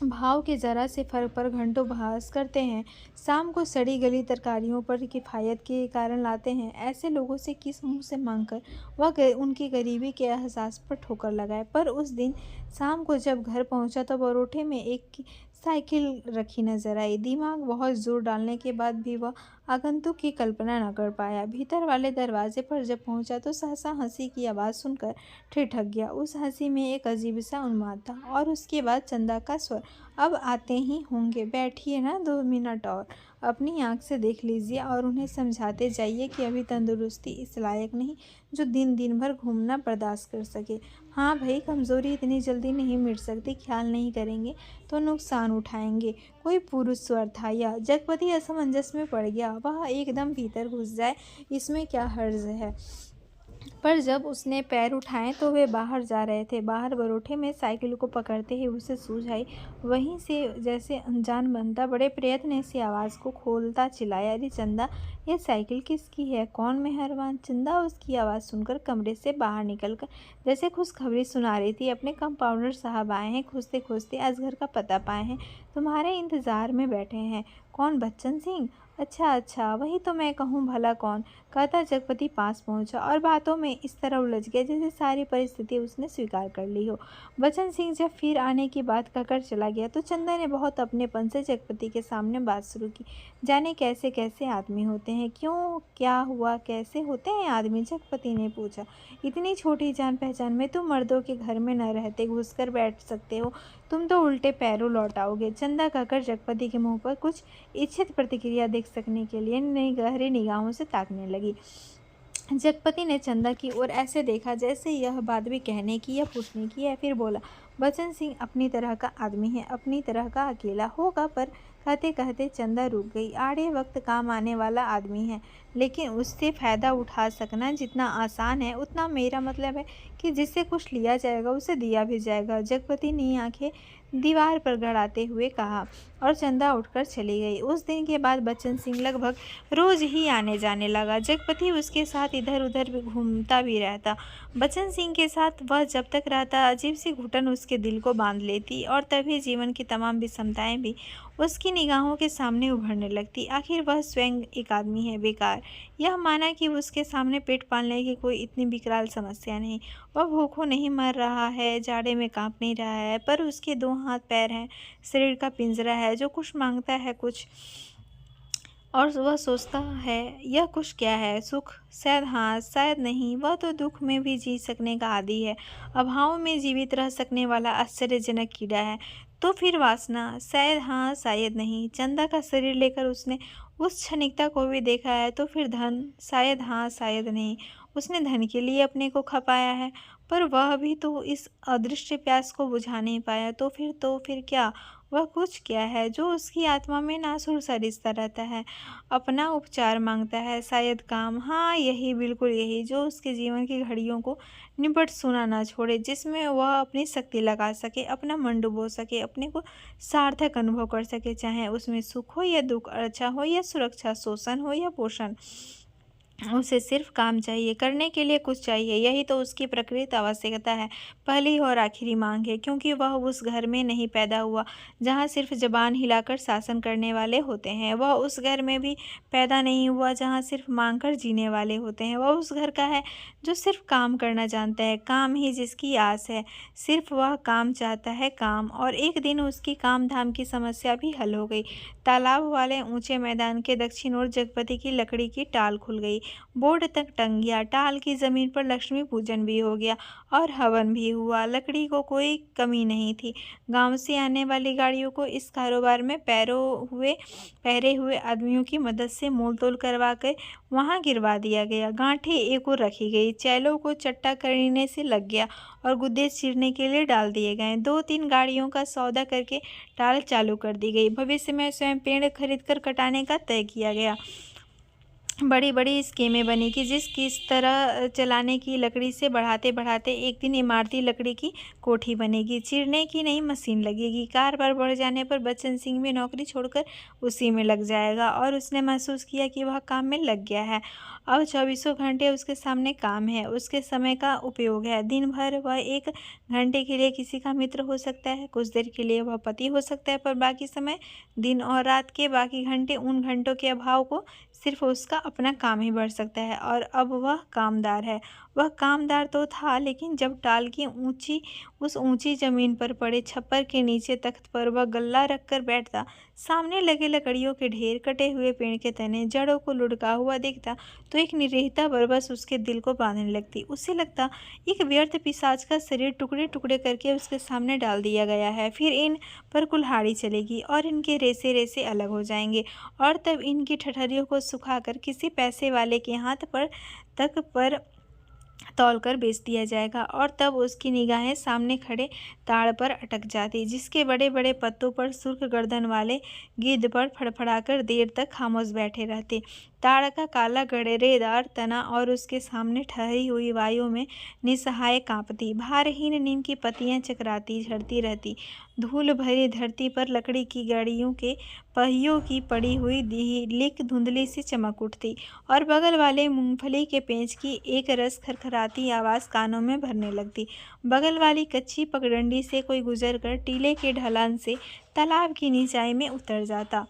भाव के जरा से फर्क पर घंटों बहस करते हैं। शाम को सड़ी गली तरकारियों पर किफ़ायत के कारण लाते हैं। ऐसे लोगों से किस मुंह से मांगकर वह उनकी गरीबी के एहसास पर ठोकर लगाए। पर उस दिन शाम को जब घर पहुंचा तो बरोठे में एक साइकिल रखी नजर आई। दिमाग बहुत जोर डालने के बाद भी वह आगंतुक की कल्पना न कर पाया। भीतर वाले दरवाजे पर जब पहुंचा तो सहसा हंसी की आवाज़ सुनकर ठिठक गया। उस हंसी में एक अजीब सा उन्माद था। और उसके बाद चंदा का स्वर, अब आते ही होंगे, बैठिए ना 2 मिनट और अपनी आँख से देख लीजिए और उन्हें समझाते जाइए कि अभी तंदुरुस्ती इस लायक नहीं जो दिन भर घूमना बर्दाश्त कर सके। हाँ भाई, कमज़ोरी इतनी जल्दी नहीं मिट सकती, ख्याल नहीं करेंगे तो नुकसान उठाएंगे। कोई पुरुष स्वर था यह। जगपति असमंजस में पड़ गया। वह एकदम भीतर घुस जाए, इसमें क्या हर्ज है। पर जब उसने पैर उठाए तो वे बाहर जा रहे थे। बाहर बरोठे में साइकिल को पकड़ते ही उसे सूझ आई। वहीं से जैसे अनजान बनता बड़े प्रयत्न से आवाज़ को खोलता चिल्लाया, अरे चंदा, यह साइकिल किसकी है, कौन मेहरबान। चंदा उसकी आवाज़ सुनकर कमरे से बाहर निकलकर जैसे खुशखबरी सुना रही थी, अपने कंपाउंडर साहब आए हैं, खोजते खोजते आज घर का पता पाए हैं, तुम्हारे इंतज़ार में बैठे हैं। कौन, बच्चन सिंह? अच्छा, वही तो मैं कहूँ, भला कौन, कहता जगपति पास पहुंचा और बातों में इस तरह उलझ गया जैसे सारी परिस्थिति उसने स्वीकार कर ली हो। बच्चन सिंह जब फिर आने की बात कहकर चला गया तो चंदा ने बहुत अपनेपन से जगपति के सामने बात शुरू की। जाने कैसे कैसे आदमी होते हैं, क्यों, क्या हुआ, कैसे होते हैं आदमी, जगपति ने पूछा। इतनी छोटी जान पहचान में तुम मर्दों के घर में न रहते घुस कर बैठ सकते हो, तुम तो उल्टे पैरों लौटाओगे। चंदा कहकर जगपति के मुंह पर कुछ इच्छित प्रतिक्रिया देख सकने के लिए नई गहरी निगाहों से ताकने लगी। जगपति ने चंदा की ओर ऐसे देखा जैसे यह बात भी कहने की या पूछने की है। फिर बोला, बच्चन सिंह अपनी तरह का आदमी है, अपनी तरह का अकेला होगा, पर कहते कहते चंदा रुक गई। आड़े वक्त काम आने वाला आदमी है, लेकिन उससे फ़ायदा उठा सकना जितना आसान है उतना मेरा मतलब है कि जिससे कुछ लिया जाएगा उसे दिया भी जाएगा। जगपति ने आंखें दीवार पर गड़ाते हुए कहा और चंदा उठकर चली गई। उस दिन के बाद बच्चन सिंह लगभग रोज ही आने जाने लगा। जगपति उसके साथ इधर उधर भी घूमता भी रहता। बच्चन सिंह के साथ वह जब तक रहता अजीब सी घुटन उसके दिल को बांध लेती और तभी जीवन की तमाम विषमताएं भी उसकी निगाहों के सामने उभरने लगती। आखिर वह स्वयं एक आदमी है बेकार। यह माना कि उसके सामने पेट पालने की कोई इतनी विकराल समस्या नहीं। वह भूखों नहीं मर रहा है, जाड़े में कांप नहीं रहा है, पर उसके 2 हाथ पैर हैं, शरीर का पिंजरा है जो कुछ मांगता है कुछ, और वह सोचता है यह कुछ क्या है, सुख? शायद हाँ, शायद नहीं। वह तो दुख में भी जी सकने का आदी है, अभाव में जीवित रह सकने वाला आश्चर्यजनक कीड़ा है। तो फिर वासना? शायद हाँ, शायद नहीं। चंदा का शरीर लेकर उसने उस क्षणिकता को भी देखा है। तो फिर धन? शायद हाँ, शायद नहीं। उसने धन के लिए अपने को खपाया है, पर वह भी तो इस अदृश्य प्यास को बुझा नहीं पाया। तो फिर क्या? वह कुछ क्या है जो उसकी आत्मा में नासुर सा रिश्ता रहता है, अपना उपचार मांगता है, शायद काम। हाँ, यही, बिल्कुल यही, जो उसके जीवन की घड़ियों को निपट सोना ना छोड़े, जिसमें वह अपनी शक्ति लगा सके, अपना मन डुबो सके, अपने को सार्थक अनुभव कर सके, चाहे उसमें सुख हो या दुख, अच्छा हो या सुरक्षा, शोषण हो या पोषण। उसे सिर्फ काम चाहिए, करने के लिए कुछ चाहिए, यही तो उसकी प्रकृत आवश्यकता है, पहली और आखिरी मांग है, क्योंकि वह उस घर में नहीं पैदा हुआ जहाँ सिर्फ जबान हिलाकर शासन करने वाले होते हैं। वह उस घर में भी पैदा नहीं हुआ जहाँ सिर्फ मांग कर जीने वाले होते हैं। वह उस घर का है जो सिर्फ काम करना जानता है, काम ही जिसकी आस है, सिर्फ वह काम चाहता है, काम। और एक दिन उसकी काम धाम की समस्या भी हल हो गई। तालाब वाले ऊंचे मैदान के दक्षिण ओर जगपति की लकड़ी की टाल खुल गई, बोर्ड तक टंग गया, टाल की जमीन पर लक्ष्मी पूजन भी हो गया और हवन भी हुआ। लकड़ी को कोई कमी नहीं थी। गांव से आने वाली गाड़ियों को इस कारोबार में पैरे हुए आदमियों की मदद से मोल तोल करवा कर वहां गिरवा दिया गया। गांठें एक ओर रखी गई, चैलों को चट्टा करने से लग गया और गुद्दे चीरने के लिए डाल दिए गए। 2-3 गाड़ियों का सौदा करके टाल चालू कर दी गई। भविष्य में स्वयं पेड़ खरीद कर कटाने का तय किया गया। बड़ी बड़ी स्कीमें बनी कि किस तरह चलाने की, लकड़ी से बढ़ाते बढ़ाते एक दिन इमारती लकड़ी की कोठी बनेगी, चीरने की नई मशीन लगेगी। कारोबार बढ़ जाने पर बच्चन सिंह भी नौकरी छोड़कर उसी में लग जाएगा और उसने महसूस किया कि वह काम में लग गया है। अब 24 घंटे उसके सामने काम है, उसके समय का उपयोग है। दिन भर वह 1 घंटे के लिए किसी का मित्र हो सकता है, कुछ देर के लिए वह पति हो सकता है, पर बाकी समय, दिन और रात के बाकी घंटे, उन घंटों के अभाव को सिर्फ उसका अपना काम ही बढ़ सकता है। और अब वह कामदार है। वह कामदार तो था, लेकिन जब टाल की उस ऊंची जमीन पर पड़े छप्पर के नीचे तख्त पर वह गल्ला रखकर बैठता, सामने लगे लकड़ियों के ढेर, कटे हुए पेड़ के तने, जड़ों को लुढ़का हुआ देखता, तो एक निरीहता बरबस उसके दिल को बांधने लगती। उसे लगता एक व्यर्थ पिशाच का शरीर टुकड़े टुकड़े करके उसके सामने डाल दिया गया है, फिर इन पर कुल्हाड़ी चलेगी और इनके रेसे रेसे अलग हो जाएंगे, और तब इनकी ठठरियों को सुखाकर किसी पैसे वाले के हाथ पर तौलकर बेच दिया जाएगा। और तब उसकी निगाहें सामने खड़े ताड़ पर अटक जाती, जिसके बड़े बड़े पत्तों पर सुर्ख गर्दन वाले गिद्ध पर फड़फड़ाकर देर तक खामोश बैठे रहते। ताड़ का काला गड़ेरेदार तना और उसके सामने ठहरी हुई वायु में निसहाय कांपती भारहीन नीम की पत्तियां चकराती झड़ती रहती। धूल भरी धरती पर लकड़ी की गाड़ियों के पहियों की पड़ी हुई लिक धुंधली सी चमक उठती, और बगल वाले मूंगफली के पेंच की एक रस खरखराती आवाज़ कानों में भरने लगती। बगल वाली कच्ची पगडंडी से कोई गुजरकर टीले के ढलान से तालाब की नीचाई में उतर जाता,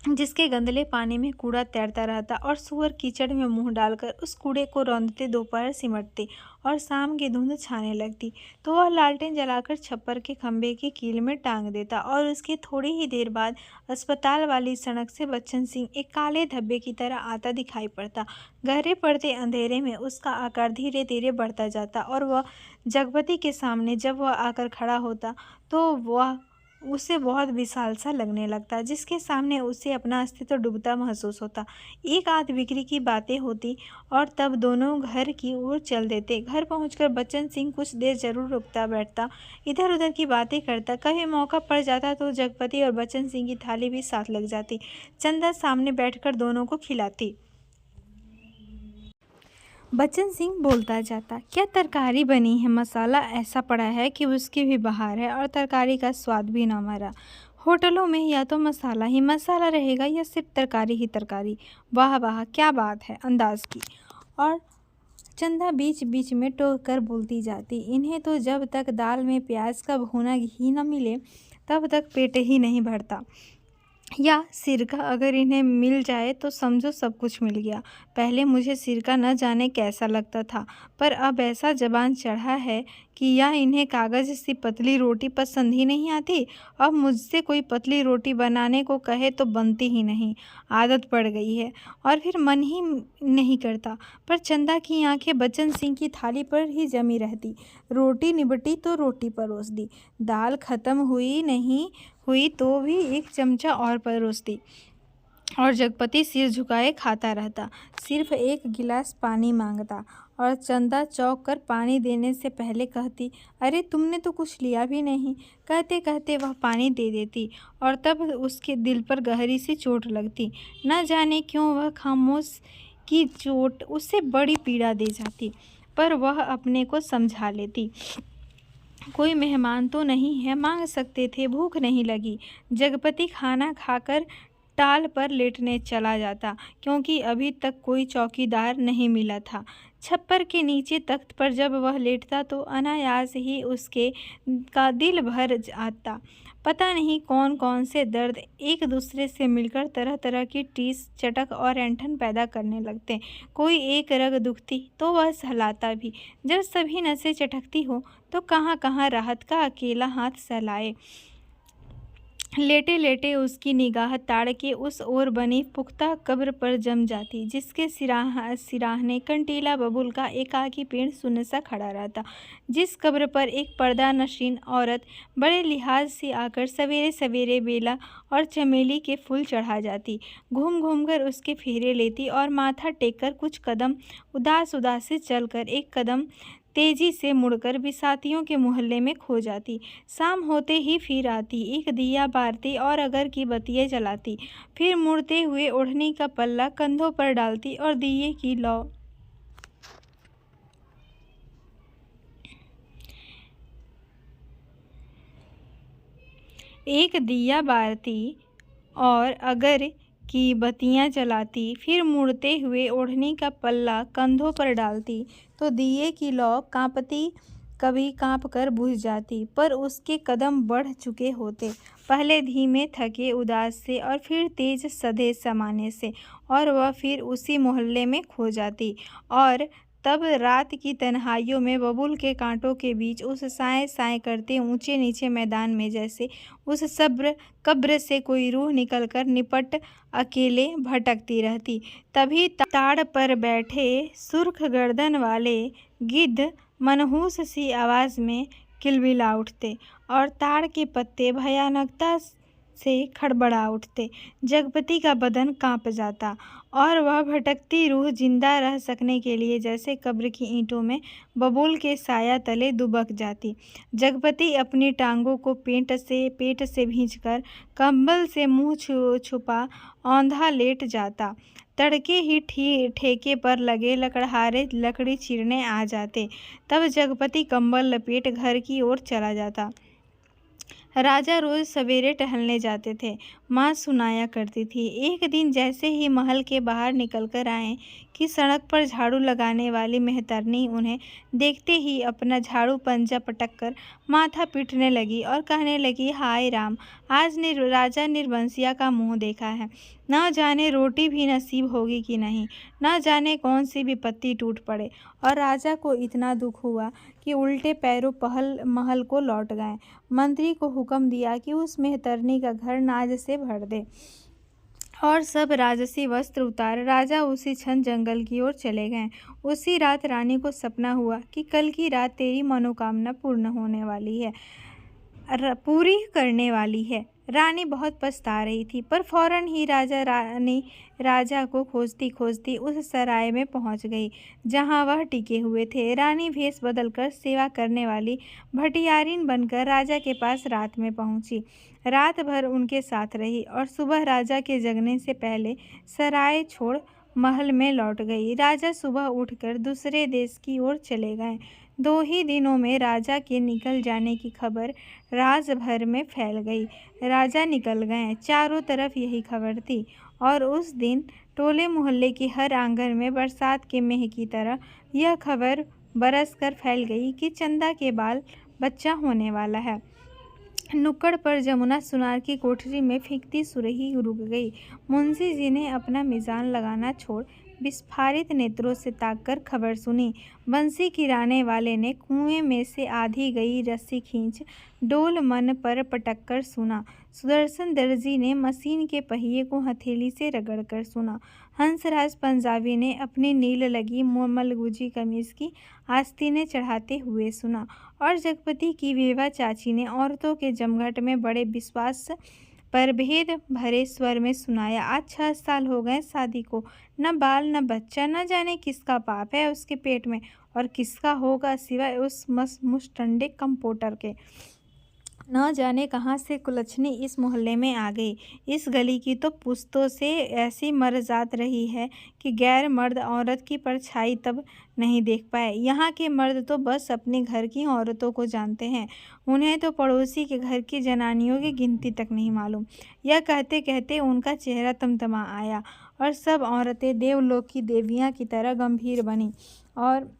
जिसके गंदले पानी में कूड़ा तैरता रहता, और सुअर कीचड़ में मुंह डालकर उस कूड़े को रौंदते दोपहर सिमटते और शाम की धुंध छाने लगती, तो वह लालटेन जलाकर छप्पर के खंभे की कील में टांग देता। और उसके थोड़ी ही देर बाद अस्पताल वाली सड़क से बच्चन सिंह एक काले धब्बे की तरह आता दिखाई पड़ता। गहरे पड़ते अंधेरे में उसका आकार धीरे धीरे बढ़ता जाता, और वह जगपति के सामने जब वह आकर खड़ा होता तो वह उसे बहुत विशाल सा लगने लगता, जिसके सामने उसे अपना अस्तित्व डूबता महसूस होता। एक आध बिक्री की बातें होती और तब दोनों घर की ओर चल देते। घर पहुंचकर बच्चन सिंह कुछ देर जरूर रुकता बैठता, इधर उधर की बातें करता। कभी मौका पड़ जाता तो जगपति और बच्चन सिंह की थाली भी साथ लग जाती। चंदा सामने बैठकर दोनों को खिलाती। बच्चन सिंह बोलता जाता, क्या तरकारी बनी है, मसाला ऐसा पड़ा है कि उसकी भी बहार है, और तरकारी का स्वाद भी ना मरा। होटलों में या तो मसाला ही मसाला रहेगा या सिर्फ तरकारी ही तरकारी। वाह वाह, क्या बात है अंदाज की। और चंदा बीच बीच में टोक कर बोलती जाती, इन्हें तो जब तक दाल में प्याज का भुना घी न मिले तब तक पेट ही नहीं भरता, या सिरका अगर इन्हें मिल जाए तो समझो सब कुछ मिल गया। पहले मुझे सिरका न जाने कैसा लगता था, पर अब ऐसा जबान चढ़ा है कि या इन्हें कागज़ सी पतली रोटी पसंद ही नहीं आती। अब मुझसे कोई पतली रोटी बनाने को कहे तो बनती ही नहीं, आदत पड़ गई है, और फिर मन ही नहीं करता। पर चंदा की आंखें बच्चन सिंह की थाली पर ही जमी रहती। रोटी निबटी तो रोटी परोस दी, दाल खत्म हुई नहीं हुई तो भी एक चमचा और परोस दी। और जगपति सिर झुकाए खाता रहता, सिर्फ एक गिलास पानी मांगता। और चंदा चौंक कर पानी देने से पहले कहती, अरे तुमने तो कुछ लिया भी नहीं। कहते कहते वह पानी दे देती और तब उसके दिल पर गहरी सी चोट लगती। न जाने क्यों वह खामोश की चोट उसे बड़ी पीड़ा दे जाती, पर वह अपने को समझा लेती, कोई मेहमान तो नहीं है, मांग सकते थे, भूख नहीं लगी। जगपति खाना खाकर टाल पर लेटने चला जाता, क्योंकि अभी तक कोई चौकीदार नहीं मिला था। छप्पर के नीचे तख्त पर जब वह लेटता तो अनायास ही उसके का दिल भर आता। पता नहीं कौन कौन से दर्द एक दूसरे से मिलकर तरह तरह की टीस, चटक और ऐंठन पैदा करने लगते। कोई एक रग दुखती तो वह सहलाता भी। जब सभी नसें चटकती हो तो कहाँ कहाँ राहत का अकेला हाथ सहलाए। लेटे लेटे उसकी निगाह ताड़ के उस ओर बनी पुख्ता कब्र पर जम जाती, जिसके सिराहने कंटीला बबूल का एकाकी पेड़ सुन्न सा खड़ा रहता। जिस कब्र पर एक पर्दा नशीन औरत बड़े लिहाज से आकर सवेरे सवेरे बेला और चमेली के फूल चढ़ा जाती, घूम घूम कर उसके फेरे लेती और माथा टेक कर कुछ कदम उदास उदास से चलकर एक कदम तेजी से मुड़कर बिसातियों के मोहल्ले में खो जाती। शाम होते ही फिर आती, एक दिया बारती और अगर की बत्तियाँ जलाती, फिर मुड़ते हुए ओढ़नी का पल्ला कंधों पर डालती और दिए की लौ एक दिया बारती और अगर की बत्तियाँ जलाती, फिर मुड़ते हुए ओढ़नी का पल्ला कंधों पर डालती तो दिए की लौ कांपती, कभी कांप कर बुझ जाती, पर उसके कदम बढ़ चुके होते, पहले धीमे थके उदास से और फिर तेज सधे समाने से, और वह फिर उसी मोहल्ले में खो जाती। और तब रात की तन्हाइयों में बबूल के कांटों के बीच उस साए साए करते ऊंचे नीचे मैदान में जैसे उस कब्र से कोई रूह निकलकर निपट अकेले भटकती रहती। तभी ताड़ पर बैठे सुर्ख गर्दन वाले गिद्ध मनहूस सी आवाज़ में किलबिला उठते और ताड़ के पत्ते भयानकता से खड़बड़ा उठते। जगपति का बदन कांप जाता और वह भटकती रूह जिंदा रह सकने के लिए जैसे कब्र की ईंटों में बबूल के साया तले दुबक जाती। जगपति अपनी टांगों को पेट से भींचकर कंबल से मुंह छुपा औंधा लेट जाता। तड़के ही ठेके पर लगे लकड़हारे लकड़ी चीरने आ जाते। तब जगपति कंबल लपेट घर की ओर चला जाता। राजा रोज सवेरे टहलने जाते थे, माँ सुनाया करती थी। एक दिन जैसे ही महल के बाहर निकलकर आए कि सड़क पर झाड़ू लगाने वाली मेहतरनी उन्हें देखते ही अपना झाड़ू पंजा पटक कर माथा पीटने लगी और कहने लगी, हाय राम, आज राजा निर्बंसिया का मुंह देखा है। न जाने रोटी भी नसीब होगी कि नहीं, न जाने कौन सी विपत्ति टूट पड़े। और राजा को इतना दुख हुआ कि उल्टे पैरों महल को लौट गए। मंत्री को हुक्म दिया कि उस मेहतरनी का घर नाज से भर दे और सब राजसी वस्त्र उतार राजा उसी क्षण जंगल की ओर चले गए। उसी रात रानी को सपना हुआ कि कल की रात तेरी मनोकामना पूरी करने वाली है। रानी बहुत पछता रही थी, पर फौरन ही राजा को खोजती खोजती उस सराय में पहुंच गई जहां वह टिके हुए थे। रानी भेष बदलकर सेवा करने वाली भटियारिन बनकर राजा के पास रात में पहुंची, रात भर उनके साथ रही और सुबह राजा के जगने से पहले सराय छोड़ महल में लौट गई। राजा सुबह उठकर दूसरे देश की ओर चले गए। 2 ही दिनों में राजा के निकल जाने की खबर राज भर में फैल गई। राजा निकल गए, चारों तरफ यही खबर थी। और उस दिन टोले मोहल्ले के हर आंगन में बरसात के मेह की तरह यह खबर बरस कर फैल गई कि चंदा के बाल बच्चा होने वाला है। नुक्कड़ पर जमुना सुनार की कोठरी में फीकती सुरही रुक गई। मुंशी जी ने अपना मिजान लगाना छोड़ विस्फारित नेत्रों से ताककर खबर सुनी। बंसी किराने वाले ने कुएं में से आधी गई रस्सी खींच डोल मन पर पटक कर सुना। सुदर्शन दर्जी ने मशीन के पहिए को हथेली से रगड़कर सुना। हंसराज पंजाबी ने अपनी नील लगी मलगुजी कमीज की आस्तीनें चढ़ाते हुए सुना। और जगपति की विधवा चाची ने औरतों के जमघट में बड़े विश्वास परभेद भरे स्वर में सुनाया। आज 6 साल हो गए शादी को, न बाल न बच्चा, न जाने किसका पाप है उसके पेट में और किसका होगा सिवाय उस मुस्टंडे कंपोटर के। न जाने कहाँ से कुलच्छनी इस मोहल्ले में आ गई। इस गली की तो पुश्तों से ऐसी मरजात रही है कि गैर मर्द औरत की परछाई तब नहीं देख पाए। यहाँ के मर्द तो बस अपने घर की औरतों को जानते हैं, उन्हें तो पड़ोसी के घर की जनानियों की गिनती तक नहीं मालूम। यह कहते कहते उनका चेहरा तमतमा आया और सब औरतें देवलोक की देवियाँ की तरह गंभीर बनीं और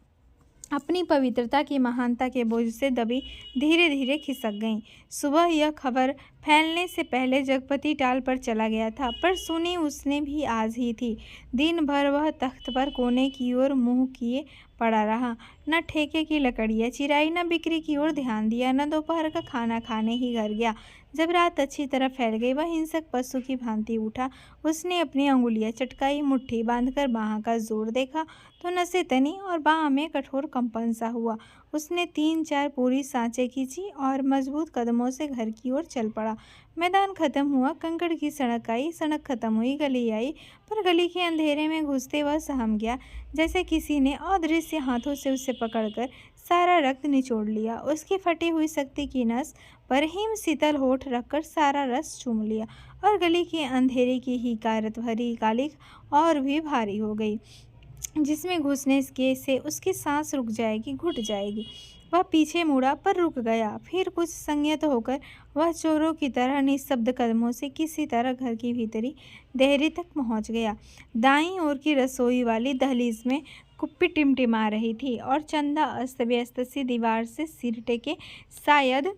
अपनी पवित्रता की महानता के बोझ से दबी धीरे धीरे खिसक गईं। सुबह यह खबर फैलने से पहले जगपति टाल पर चला गया था, पर सुनी उसने भी आज ही थी। दिन भर वह तख्त पर कोने की ओर मुंह किए पड़ा रहा, न ठेके की लकड़ियाँ चिराई, न बिक्री की ओर ध्यान दिया, न दोपहर का खाना खाने ही घर गया। जब रात अच्छी तरह फैल गई, वह हिंसक पशु की भांति उठा। उसने अपनी अंगुलियां चटकाई, मुट्ठी बांधकर बाह का जोर देखा तो नसें तनी और बाह में कठोर कंपन सा हुआ। उसने 3-4 पूरी सांसें खींची और मजबूत कदमों से घर की ओर चल पड़ा। मैदान खत्म हुआ, कंकड़ की सड़क आई, सड़क खत्म हुई, गली आई, पर गली के अंधेरे में घुसते वह सहम गया, जैसे किसी ने अदृश्य हाथों से उसे पकड़कर सारा रक्त निचोड़ लिया। उसकी फटी हुई शक्ति की नस पर हिम शीतल होठ रखकर सारा रस चूम लिया और गली के अंधेरे की ही कारत भरी कालिख और भी भारी हो गई, जिसमें घुसने के से उसकी सांस रुक जाएगी, घुट जाएगी। वह पीछे मुड़ा पर रुक गया। फिर कुछ संयत होकर वह चोरों की तरह निःशब्द कदमों से किसी तरह घर की भीतरी देहरी तक पहुंच गया। दाईं ओर की रसोई वाली दहलीज में कुप्पी टिमटिमा रही थी और चंदा अस्त व्यस्त सी दीवार से सिर टेके शायद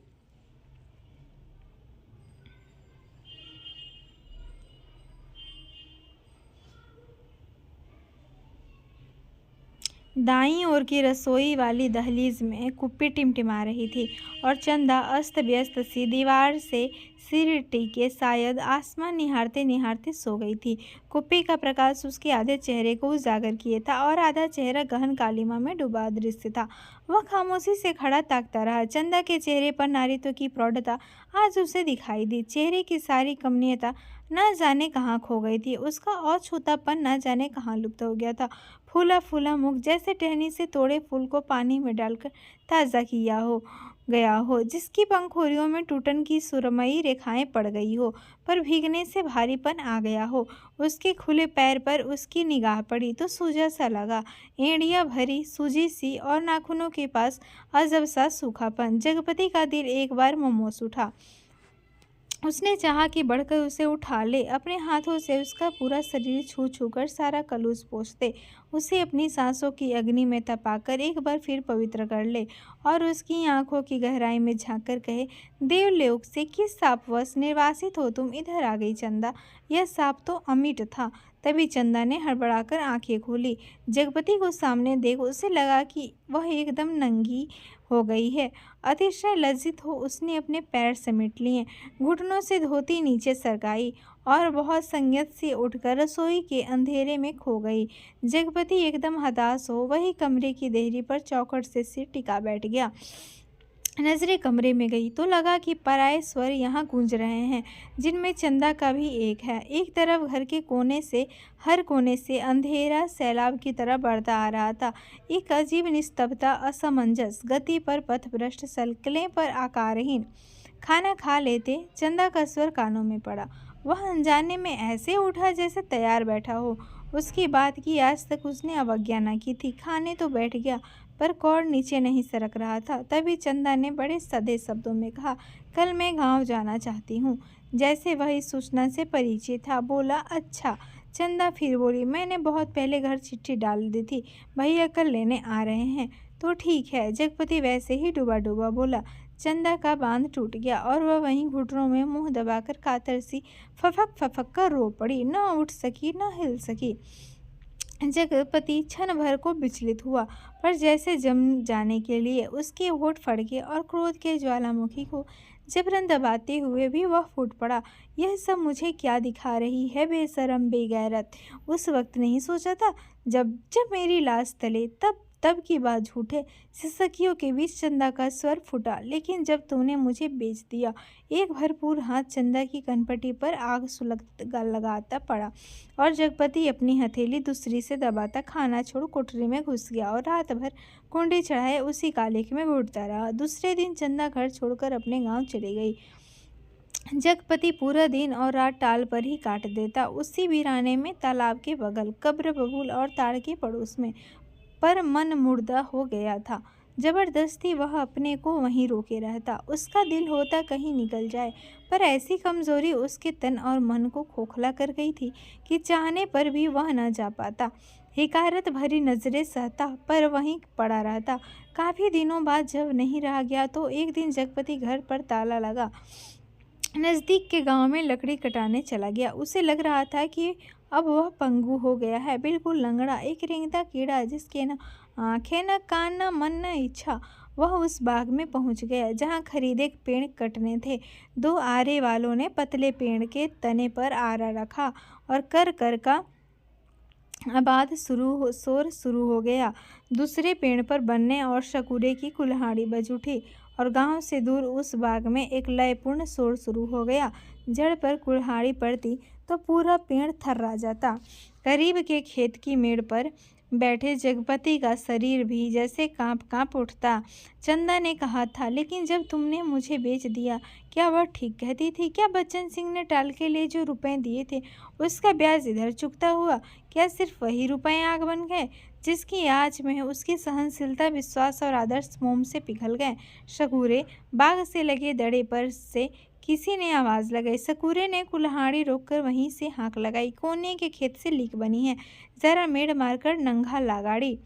दाईं ओर की रसोई वाली दहलीज में कुप्पी टिमटिमा रही थी और चंदा अस्त व्यस्त सी दीवार से सिर टिके शायद आसमान निहारते निहारते सो गई थी। कुप्पी का प्रकाश उसके आधे चेहरे को उजागर किए था और आधा चेहरा गहन कालिमा में डूबा दृश्य था। वह खामोशी से खड़ा ताकता रहा। चंदा के चेहरे पर नारित्व की प्रौढ़ता आज उसे दिखाई दी। चेहरे की सारी कमनीयता न जाने कहाँ खो गई थी, उसका अछूतापन न जाने कहाँ लुप्त हो गया था। फूला फूला मुख जैसे टहनी से तोड़े फूल को पानी में डालकर ताज़ा किया हो गया हो, जिसकी पंखुड़ियों में टूटन की सुरमई रेखाएं पड़ गई हो, पर भीगने से भारीपन आ गया हो। उसके खुले पैर पर उसकी निगाह पड़ी तो सूजा सा लगा, एड़ियाँ भरी सूजी सी और नाखूनों के पास अजब सा सूखापन। जगपति का दिल एक बार ममोस उठा। उसने चाहा कि बढ़कर उसे उठा ले, अपने हाथों से उसका पूरा शरीर छू छू कर सारा कलुष पोंछ दे, उसे अपनी सांसों की अग्नि में तपाकर एक बार फिर पवित्र कर ले और उसकी आंखों की गहराई में झांककर कहे, देवलोक से किस शापवश निर्वासित हो तुम इधर आ गई चंदा? यह शाप तो अमिट था। तभी चंदा ने हड़बड़ाकर आंखें खोली। जगपति को सामने देख उसे लगा कि वह एकदम नंगी हो गई है। अतिशय लज्जित हो उसने अपने पैर समेट लिए, घुटनों से धोती नीचे सरकाई और बहुत संयत से उठकर रसोई के अंधेरे में खो गई। जगपति एकदम हताश हो वही कमरे की देहरी पर चौखट से सिर टिका बैठ गया। नजरें कमरे में गई तो लगा कि पराये स्वर यहाँ गूंज रहे हैं, जिनमें चंदा का भी एक है। एक तरफ घर के कोने से हर कोने से अंधेरा सैलाब की तरह बढ़ता आ रहा था। एक अजीब निस्तब्धता, असमंजस, गति पर पथभ्रष्ट, सलकलें पर आकारहीन। खाना खा लेते चंदा का स्वर कानों में पड़ा। वह अनजाने में ऐसे उठा जैसे तैयार बैठा हो। उसकी बात की आज तक उसने अवज्ञा न की थी। खाने तो बैठ गया पर कौड़ नीचे नहीं सरक रहा था। तभी चंदा ने बड़े सधे शब्दों में कहा, कल मैं गांव जाना चाहती हूँ। जैसे वह इस सूचना से परिचित था। बोला, अच्छा। चंदा फिर बोली, मैंने बहुत पहले घर चिट्ठी डाल दी थी, भैया कल लेने आ रहे हैं। तो ठीक है। जगपति वैसे ही डूबा डूबा बोला। चंदा का बांध टूट गया और वह वहीं घुटनों में मुंह दबाकर कातर सी फफक फफक कर रो पड़ी। न उठ सकी न हिल सकी। जगपति क्षण भर को विचलित हुआ, पर जैसे जम जाने के लिए उसके होठ फड़के और क्रोध के ज्वालामुखी को जबरन दबाते हुए भी वह फूट पड़ा। यह सब मुझे क्या दिखा रही है बेशरम बेगैरत? उस वक्त नहीं सोचा था जब जब मेरी लाश तले, तब तब की बात झूठे से सखियों के बीच चंदा का स्वर फूटा, लेकिन जब तूने मुझे बेच दिया। एक भरपूर हाथ चंदा की कनपटी पर आग सुलग लगाता पड़ा और जगपति अपनी हथेली दूसरी से दबाता खाना छोड़ कोठरी में घुस गया और रात भर कुंडी चढ़ाए उसी कालिख में घुटता रहा। दूसरे दिन चंदा घर छोड़कर अपने गांव चली गई। जगपति पूरा दिन और रात टाल पर ही काट देता, उसी वीराने में, तालाब के बगल, कब्र बबूल और ताड़ के पड़ोस में। पर मन मुर्दा हो गया था। जबरदस्ती वह अपने को वहीं रोके रहता। उसका दिल होता कहीं निकल जाए, पर ऐसी कमजोरी उसके तन और मन को खोखला कर गई थी कि चाहने पर भी वह न जा पाता। हिकारत भरी नजरें सहता, पर वहीं पड़ा रहता। काफी दिनों बाद जब नहीं रहा गया तो एक दिन जगपति घर पर ताला लगा नज़दीक के गांव में लकड़ी कटाने चला गया। उसे लग रहा था कि अब वह पंगु हो गया है, बिल्कुल लंगड़ा, एक रेंगता कीड़ा जिसके न आंखें न कान न मन न इच्छा। वह उस बाग में पहुंच गया जहां खरीदे पेड़ कटने थे। दो आरे वालों ने पतले पेड़ के तने पर आरा रखा और कर कर का आबाद शोर शुरू हो गया। दूसरे पेड़ पर बनने और शकुरे की कुल्हाड़ी बज उठी और गांव से दूर उस बाग में एक लयपूर्ण शोर शुरू हो गया। जड़ पर कुल्हाड़ी पड़ती तो पूरा पेड़ थर्रा जाता। करीब के खेत की मेड़ पर बैठे जगपति का शरीर भी जैसे कांप कांप उठता। चंदा ने कहा था, लेकिन जब तुमने मुझे बेच दिया, क्या वह ठीक कहती थी? क्या बच्चन सिंह ने टाल के लिए जो रुपए दिए थे उसका ब्याज इधर चुकता हुआ? क्या सिर्फ वही रुपए आग बन गए जिसकी आँच में उसकी सहनशीलता, विश्वास और आदर्श मोम से पिघल गए? शकूरे बाग से लगे दड़े पर से किसी ने आवाज़ लगाई। सकूरे ने कुल्हाड़ी रोककर वहीं से हाँक लगाई। कोने के खेत से लीक बनी है, जरा मेड़ मारकर नंगा ला गाड़ी।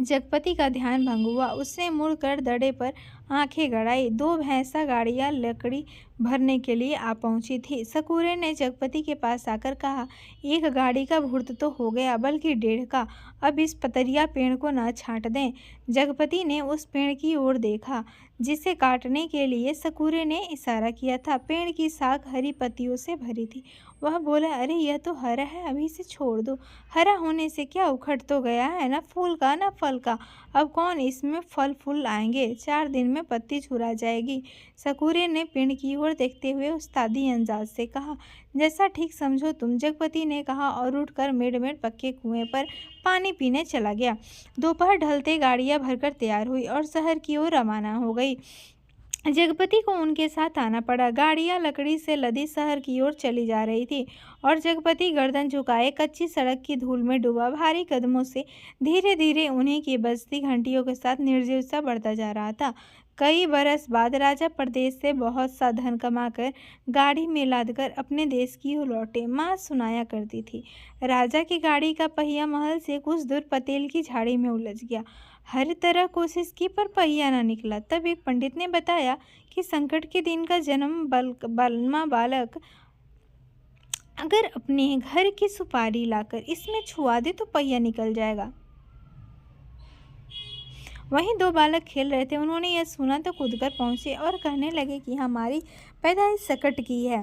जगपति का ध्यान भंग हुआ। उसने मुड़कर दड़े पर आंखें गड़ाई। दो भैंसा गाड़ियां लकड़ी भरने के लिए आ पहुंची थी। सकूरे ने जगपति के पास आकर कहा, एक गाड़ी का भुर्त तो हो गया, बल्कि 1.5 का। अब इस पतरिया पेड़ को ना छांट दें। जगपति ने उस पेड़ की ओर देखा जिसे काटने के लिए सकूरे ने इशारा किया था। पेड़ की शाख हरी पत्तियों से भरी थी। वह बोला, अरे यह तो हरा है, अभी से छोड़ दो। हरा होने से क्या उखड़ तो गया है, न फूल का न फल का। अब कौन इसमें फल फूल आएंगे? 4 दिन में पत्ती छुरा जाएगी। सकूरे ने पेड़ की ओर देखते हुए उस्तादी अंदाज से कहा, जैसा ठीक समझो तुम। जगपति ने कहा और उठकर मेड़ पक्के कुएं पर पानी पीने चला गया। दोपहर ढलते गाड़ियां भरकर तैयार हुई और शहर की ओर रवाना हो गई। जगपति को उनके साथ आना पड़ा। गाड़ियां लकड़ी से लदी शहर की ओर चली जा रही थी और जगपति गर्दन झुकाए कच्ची सड़क की धूल में डूबा भारी कदमों से धीरे धीरे उन्हीं की बजती घंटियों के साथ निर्जीव सा बढ़ता जा रहा था। कई बरस बाद राजा प्रदेश से बहुत सा धन कमाकर गाड़ी में लादकर अपने देश की ओर लौटे। माँ सुनाया करती थी, राजा की गाड़ी का पहिया महल से कुछ दूर पतेल की झाड़ी में उलझ गया। हर तरह कोशिश की पर पहिया न निकला। तब एक पंडित ने बताया कि संकट के दिन का जन्म बलमा बालक अगर अपने घर की सुपारी लाकर इसमें छुआ दे तो पहिया निकल जाएगा। वहीं 2 बालक खेल रहे थे। उन्होंने यह सुना तो कूदकर पहुंचे और कहने लगे कि हमारी पैदाइश संकट की है,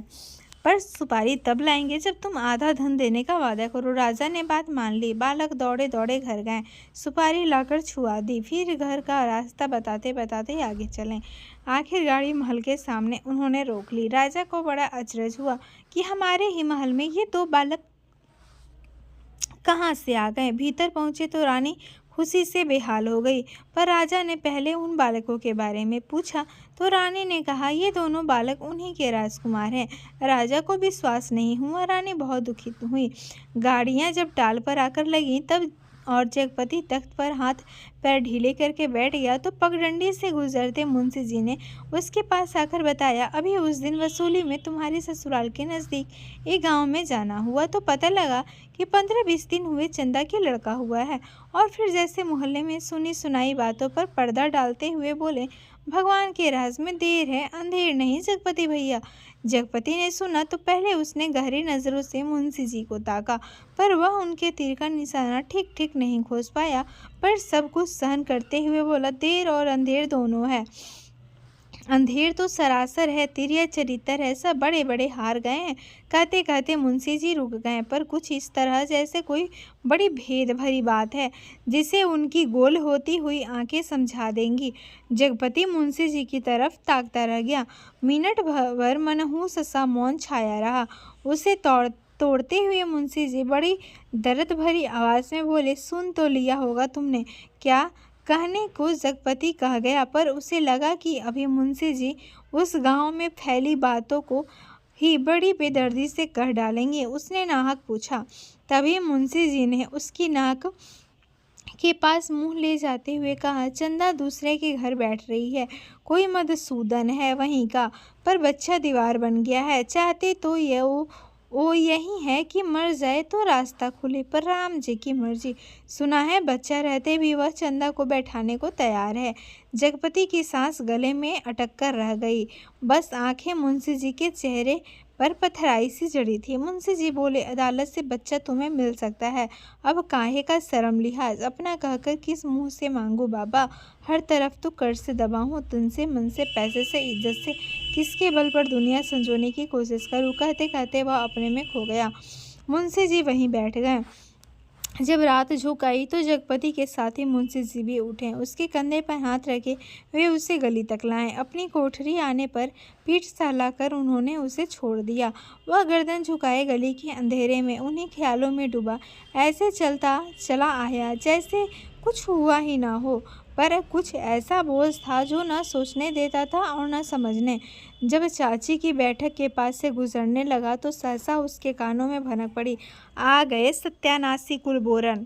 पर सुपारी तब लाएंगे जब तुम आधा धन देने का वादा करो। राजा ने बात मान ली। बालक दौड़े दौड़े घर गए, सुपारी लाकर छुआ दी, फिर घर का रास्ता बताते बताते आगे चले। आखिर गाड़ी महल के सामने उन्होंने रोक ली। राजा को बड़ा अचरज हुआ कि हमारे ही महल में ये 2 बालक कहाँ से आ गए। भीतर पहुंचे तो रानी खुशी से बेहाल हो गई, पर राजा ने पहले उन बालकों के बारे में पूछा तो रानी ने कहा, ये दोनों बालक उन्हीं के राजकुमार हैं। राजा को विश्वास नहीं हुआ। रानी बहुत दुखित हुई। गाड़ियां जब टाल पर आकर लगीं तब और जगपति तख्त पर हाथ पैर ढीले करके बैठ गया तो पगडंडी से गुजरते मुंशी जी ने उसके पास आकर बताया, अभी उस दिन वसूली में तुम्हारे ससुराल के नज़दीक एक गांव में जाना हुआ तो पता लगा कि 15-20 दिन हुए चंदा की लड़का हुआ है। और फिर जैसे मोहल्ले में सुनी सुनाई बातों पर पर्दा डालते हुए बोले, भगवान के राज में देर है अंधेर नहीं जगपति भैया। जगपति ने सुना तो पहले उसने गहरी नज़रों से मुंशी जी को ताका, पर वह उनके तीर का निशाना ठीक ठीक नहीं खोज पाया, पर सब कुछ सहन करते हुए बोला, देर और अंधेर दोनों है। अंधेर तो सरासर है, तिरिया चरित्र है, सब बड़े बड़े हार गए हैं। कहते कहते मुंशी जी रुक गए, पर कुछ इस तरह जैसे कोई बड़ी भेद भरी बात है जिसे उनकी गोल होती हुई आंखें समझा देंगी। जगपति मुंशी जी की तरफ ताकता रह गया। मिनट भर मनहूस सा मौन छाया रहा। उसे तोड़ते हुए मुंशी जी बड़ी दर्द भरी आवाज में बोले, सुन तो लिया होगा तुमने? क्या? कहने को जगपति कह गया, पर उसे लगा कि अभी मुंशी जी उस गांव में फैली बातों को ही बड़ी बेदर्दी से कह डालेंगे। उसने नाहक पूछा। तभी मुंशी जी ने उसकी नाक के पास मुंह ले जाते हुए कहा, चंदा दूसरे के घर बैठ रही है, कोई मधुसूदन है वहीं का, पर बच्चा दीवार बन गया है। चाहते तो वो यही है कि मर जाए तो रास्ता खुले, पर राम जी की मर्जी। सुना है बच्चा रहते भी वह चंदा को बैठाने को तैयार है। जगपति की सांस गले में अटक कर रह गई। बस आंखें मुंशी जी के चेहरे पर पथराई सी जड़ी थी। मुंशी जी बोले, अदालत से बच्चा तुम्हें मिल सकता है, अब काहे का शर्म लिहाज अपना कहकर किस मुंह से मांगू बाबा? हर तरफ तो कर्ज से दबा हूँ, तन से, मन से, पैसे से, इज्जत से, किसके बल पर दुनिया संजोने की कोशिश करूँ? कहते कहते वह अपने में खो गया। मुंशी जी वहीं बैठ गए। जब रात झुक आई तो जगपति के साथ ही मुंशी जी भी उठे। उसके कंधे पर हाथ रखे वे उसे गली तक लाए। अपनी कोठरी आने पर पीठ सहलाकर उन्होंने उसे छोड़ दिया। वह गर्दन झुकाए गली के अंधेरे में उन्हीं ख्यालों में डूबा ऐसे चलता चला आया जैसे कुछ हुआ ही ना हो, पर कुछ ऐसा बोझ था जो न सोचने देता था और न समझने। जब चाची की बैठक के पास से गुजरने लगा तो सहसा उसके कानों में भनक पड़ी, आ गए सत्यानाशी कुलबोरन।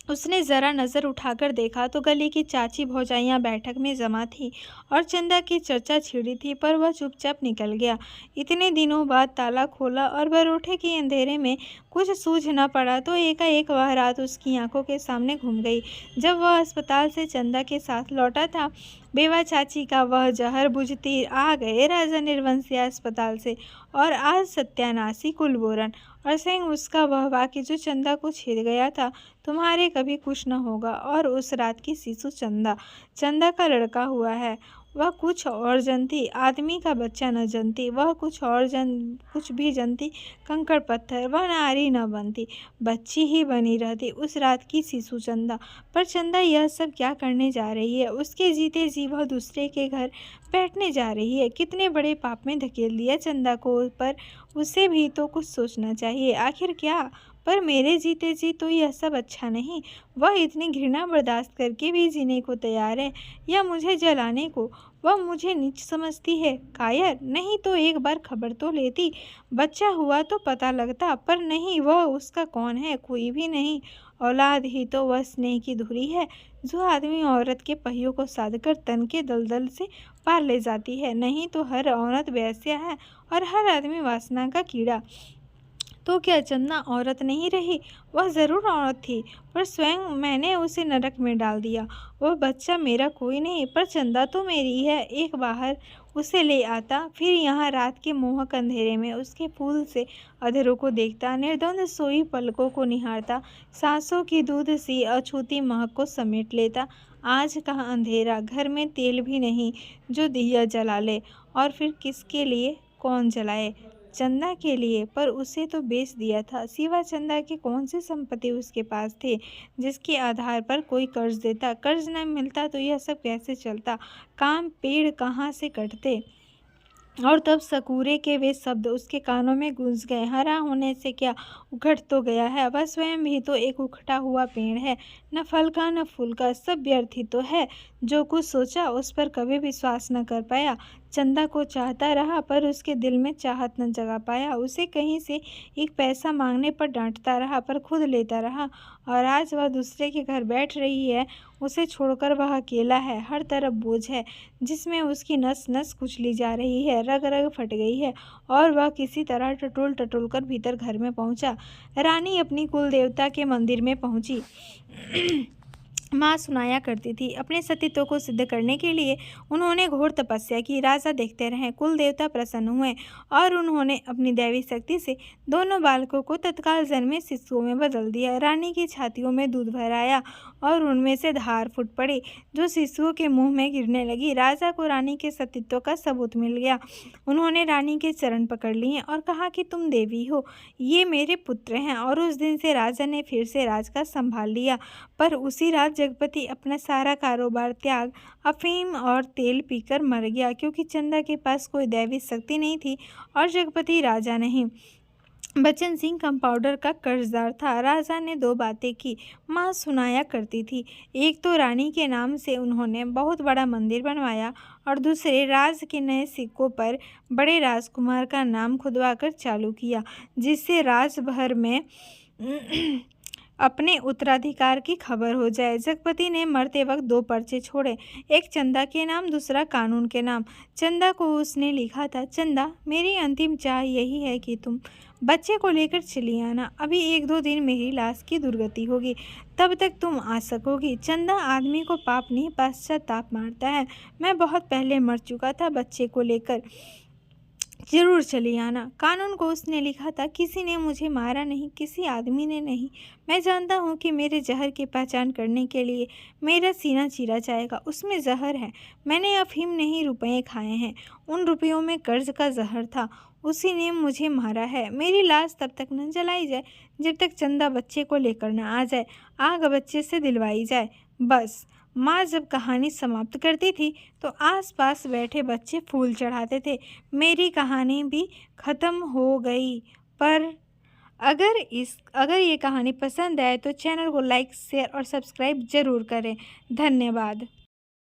उसने ज़रा नज़र उठाकर देखा तो गली की चाची भौजाइयाँ बैठक में जमा थी और चंदा की चर्चा छिड़ी थी, पर वह चुपचाप निकल गया। इतने दिनों बाद ताला खोला और बरोठे के अंधेरे में कुछ सूझ न पड़ा तो एकाएक वह रात उसकी आंखों के सामने घूम गई। जब वह अस्पताल से चंदा के साथ लौटा था, बेवा चाची का वह जहर बुझती, आ गए राजा निर्वंशिया अस्पताल से और आज सत्यानाशी कुलबोरन, और स्वयं उसका वह वाक्य जो चंदा को छेद गया था, तुम्हारे कभी कुछ न होगा। और उस रात की शिशु चंदा का लड़का हुआ है। वह कुछ और जनती, आदमी का बच्चा न जनती, वह कुछ भी जनती, कंकड़ पत्थर, वह नारी न बनती, बच्ची ही बनी रहती। उस रात की शिशु चंदा। पर चंदा यह सब क्या करने जा रही है? उसके जीते जी वह दूसरे के घर बैठने जा रही है। कितने बड़े पाप में धकेल दिया चंदा को, पर उसे भी तो कुछ सोचना चाहिए। आखिर क्या? पर मेरे जीते जी तो यह सब अच्छा नहीं। वह इतनी घृणा बर्दाश्त करके भी जीने को तैयार है, या मुझे जलाने को। वह मुझे नीच समझती है, कायर। नहीं तो एक बार खबर तो लेती, बच्चा हुआ तो पता लगता। पर नहीं, वह उसका कौन है? कोई भी नहीं। औलाद ही तो वह स्नेह की धुरी है जो आदमी औरत के पहियों को साधकर तन के दलदल से पार ले जाती है। नहीं तो हर औरत वेश्या है और हर आदमी वासना का कीड़ा। तो क्या चंदा औरत नहीं रही? वह ज़रूर औरत थी, पर स्वयं मैंने उसे नरक में डाल दिया। वह बच्चा मेरा कोई नहीं, पर चंदा तो मेरी है। एक बाहर उसे ले आता, फिर यहाँ रात के मोहक अंधेरे में उसके फूल से अधरों को देखता, निर्द्वंद सोई पलकों को निहारता, सांसों की दूध सी अछूती महक को समेट लेता। आज का अंधेरा, घर में तेल भी नहीं जो दिया जला ले। और फिर किसके लिए? कौन जलाए? चंदा के लिए। पर उसे तो बेच दिया था। सिवा चंदा के कौन सी संपत्ति उसके पास थे जिसके आधार पर कोई कर्ज देता? कर्ज न मिलता तो यह सब कैसे चलता? काम पेड़ कहाँ से कटते? और तब सकूरे के वे शब्द उसके कानों में गूंज गए, हरा होने से क्या उखड़ तो गया है? वह स्वयं भी तो एक उखड़ा हुआ पेड़ है, न फल का न फूल का, सब व्यर्थ ही तो है। जो कुछ सोचा उस पर कभी विश्वास न कर पाया। चंदा को चाहता रहा, पर उसके दिल में चाहत न जगा पाया। उसे कहीं से एक पैसा मांगने पर डांटता रहा, पर खुद लेता रहा। और आज वह दूसरे के घर बैठ रही है, उसे छोड़कर वह अकेला है। हर तरफ बोझ है जिसमें उसकी नस नस कुचली जा रही है, रग रग फट गई है, और वह किसी तरह टटोल टटोल कर भीतर घर में पहुंचा। रानी अपनी कुल देवता के मंदिर में पहुंची। माँ सुनाया करती थी। अपने सतीत्व को सिद्ध करने के लिए उन्होंने घोर तपस्या की। राजा देखते रहे, कुल देवता प्रसन्न हुए और उन्होंने अपनी दैवी शक्ति से दोनों बालकों को तत्काल जन्मे शिशुओं में बदल दिया। रानी की छातियों में दूध भर आया और उनमें से धार फूट पड़ी जो शिशुओं के मुंह में गिरने लगी। राजा को रानी के सतीत्व का सबूत मिल गया। उन्होंने रानी के चरण पकड़ लिए और कहा कि तुम देवी हो, ये मेरे पुत्र हैं। और उस दिन से राजा ने फिर से राज का संभाल लिया। पर उसी रात जगपति अपना सारा कारोबार त्याग अफीम और तेल पीकर मर गया, क्योंकि चंदा के पास कोई दैवी शक्ति नहीं थी और जगपति राजा नहीं, बच्चन सिंह कंपाउंडर का कर्जदार था। राजा ने 2 बातें की, माँ सुनाया करती थी। एक तो रानी के नाम से उन्होंने बहुत बड़ा मंदिर बनवाया और दूसरे राज के नए सिक्कों पर बड़े राजकुमार का नाम खुदवाकर चालू किया, जिससे राज भर में अपने उत्तराधिकार की खबर हो जाए। जगपति ने मरते वक्त 2 पर्चे छोड़े, एक चंदा के नाम, दूसरा कानून के नाम। चंदा को उसने लिखा था, चंदा, मेरी अंतिम चाह यही है कि तुम बच्चे को लेकर चली आना। अभी 1-2 दिन मेरी लाश की दुर्गति होगी, तब तक तुम आ सकोगी। चंदा आदमी को पाप नहीं पश्चाताप मारता है। मैं बहुत पहले मर चुका था, बच्चे को लेकर जरूर चली आना। कानून को उसने लिखा था, किसी ने मुझे मारा नहीं, किसी आदमी ने नहीं। मैं जानता हूँ कि मेरे जहर की पहचान करने के लिए मेरा सीना चीरा जाएगा। उसमें जहर है। मैंने अफीम नहीं, रुपये खाए हैं। उन रुपयों में कर्ज का जहर था। उसी ने मुझे मारा है। मेरी लाश तब तक न जलाई जाए जब तक चंदा बच्चे को लेकर न आ जाए। आग बच्चे से दिलवाई जाए, बस। माँ जब कहानी समाप्त करती थी तो आसपास बैठे बच्चे फूल चढ़ाते थे। मेरी कहानी भी ख़त्म हो गई। पर अगर ये कहानी पसंद आए तो चैनल को लाइक, शेयर और सब्सक्राइब ज़रूर करें। धन्यवाद।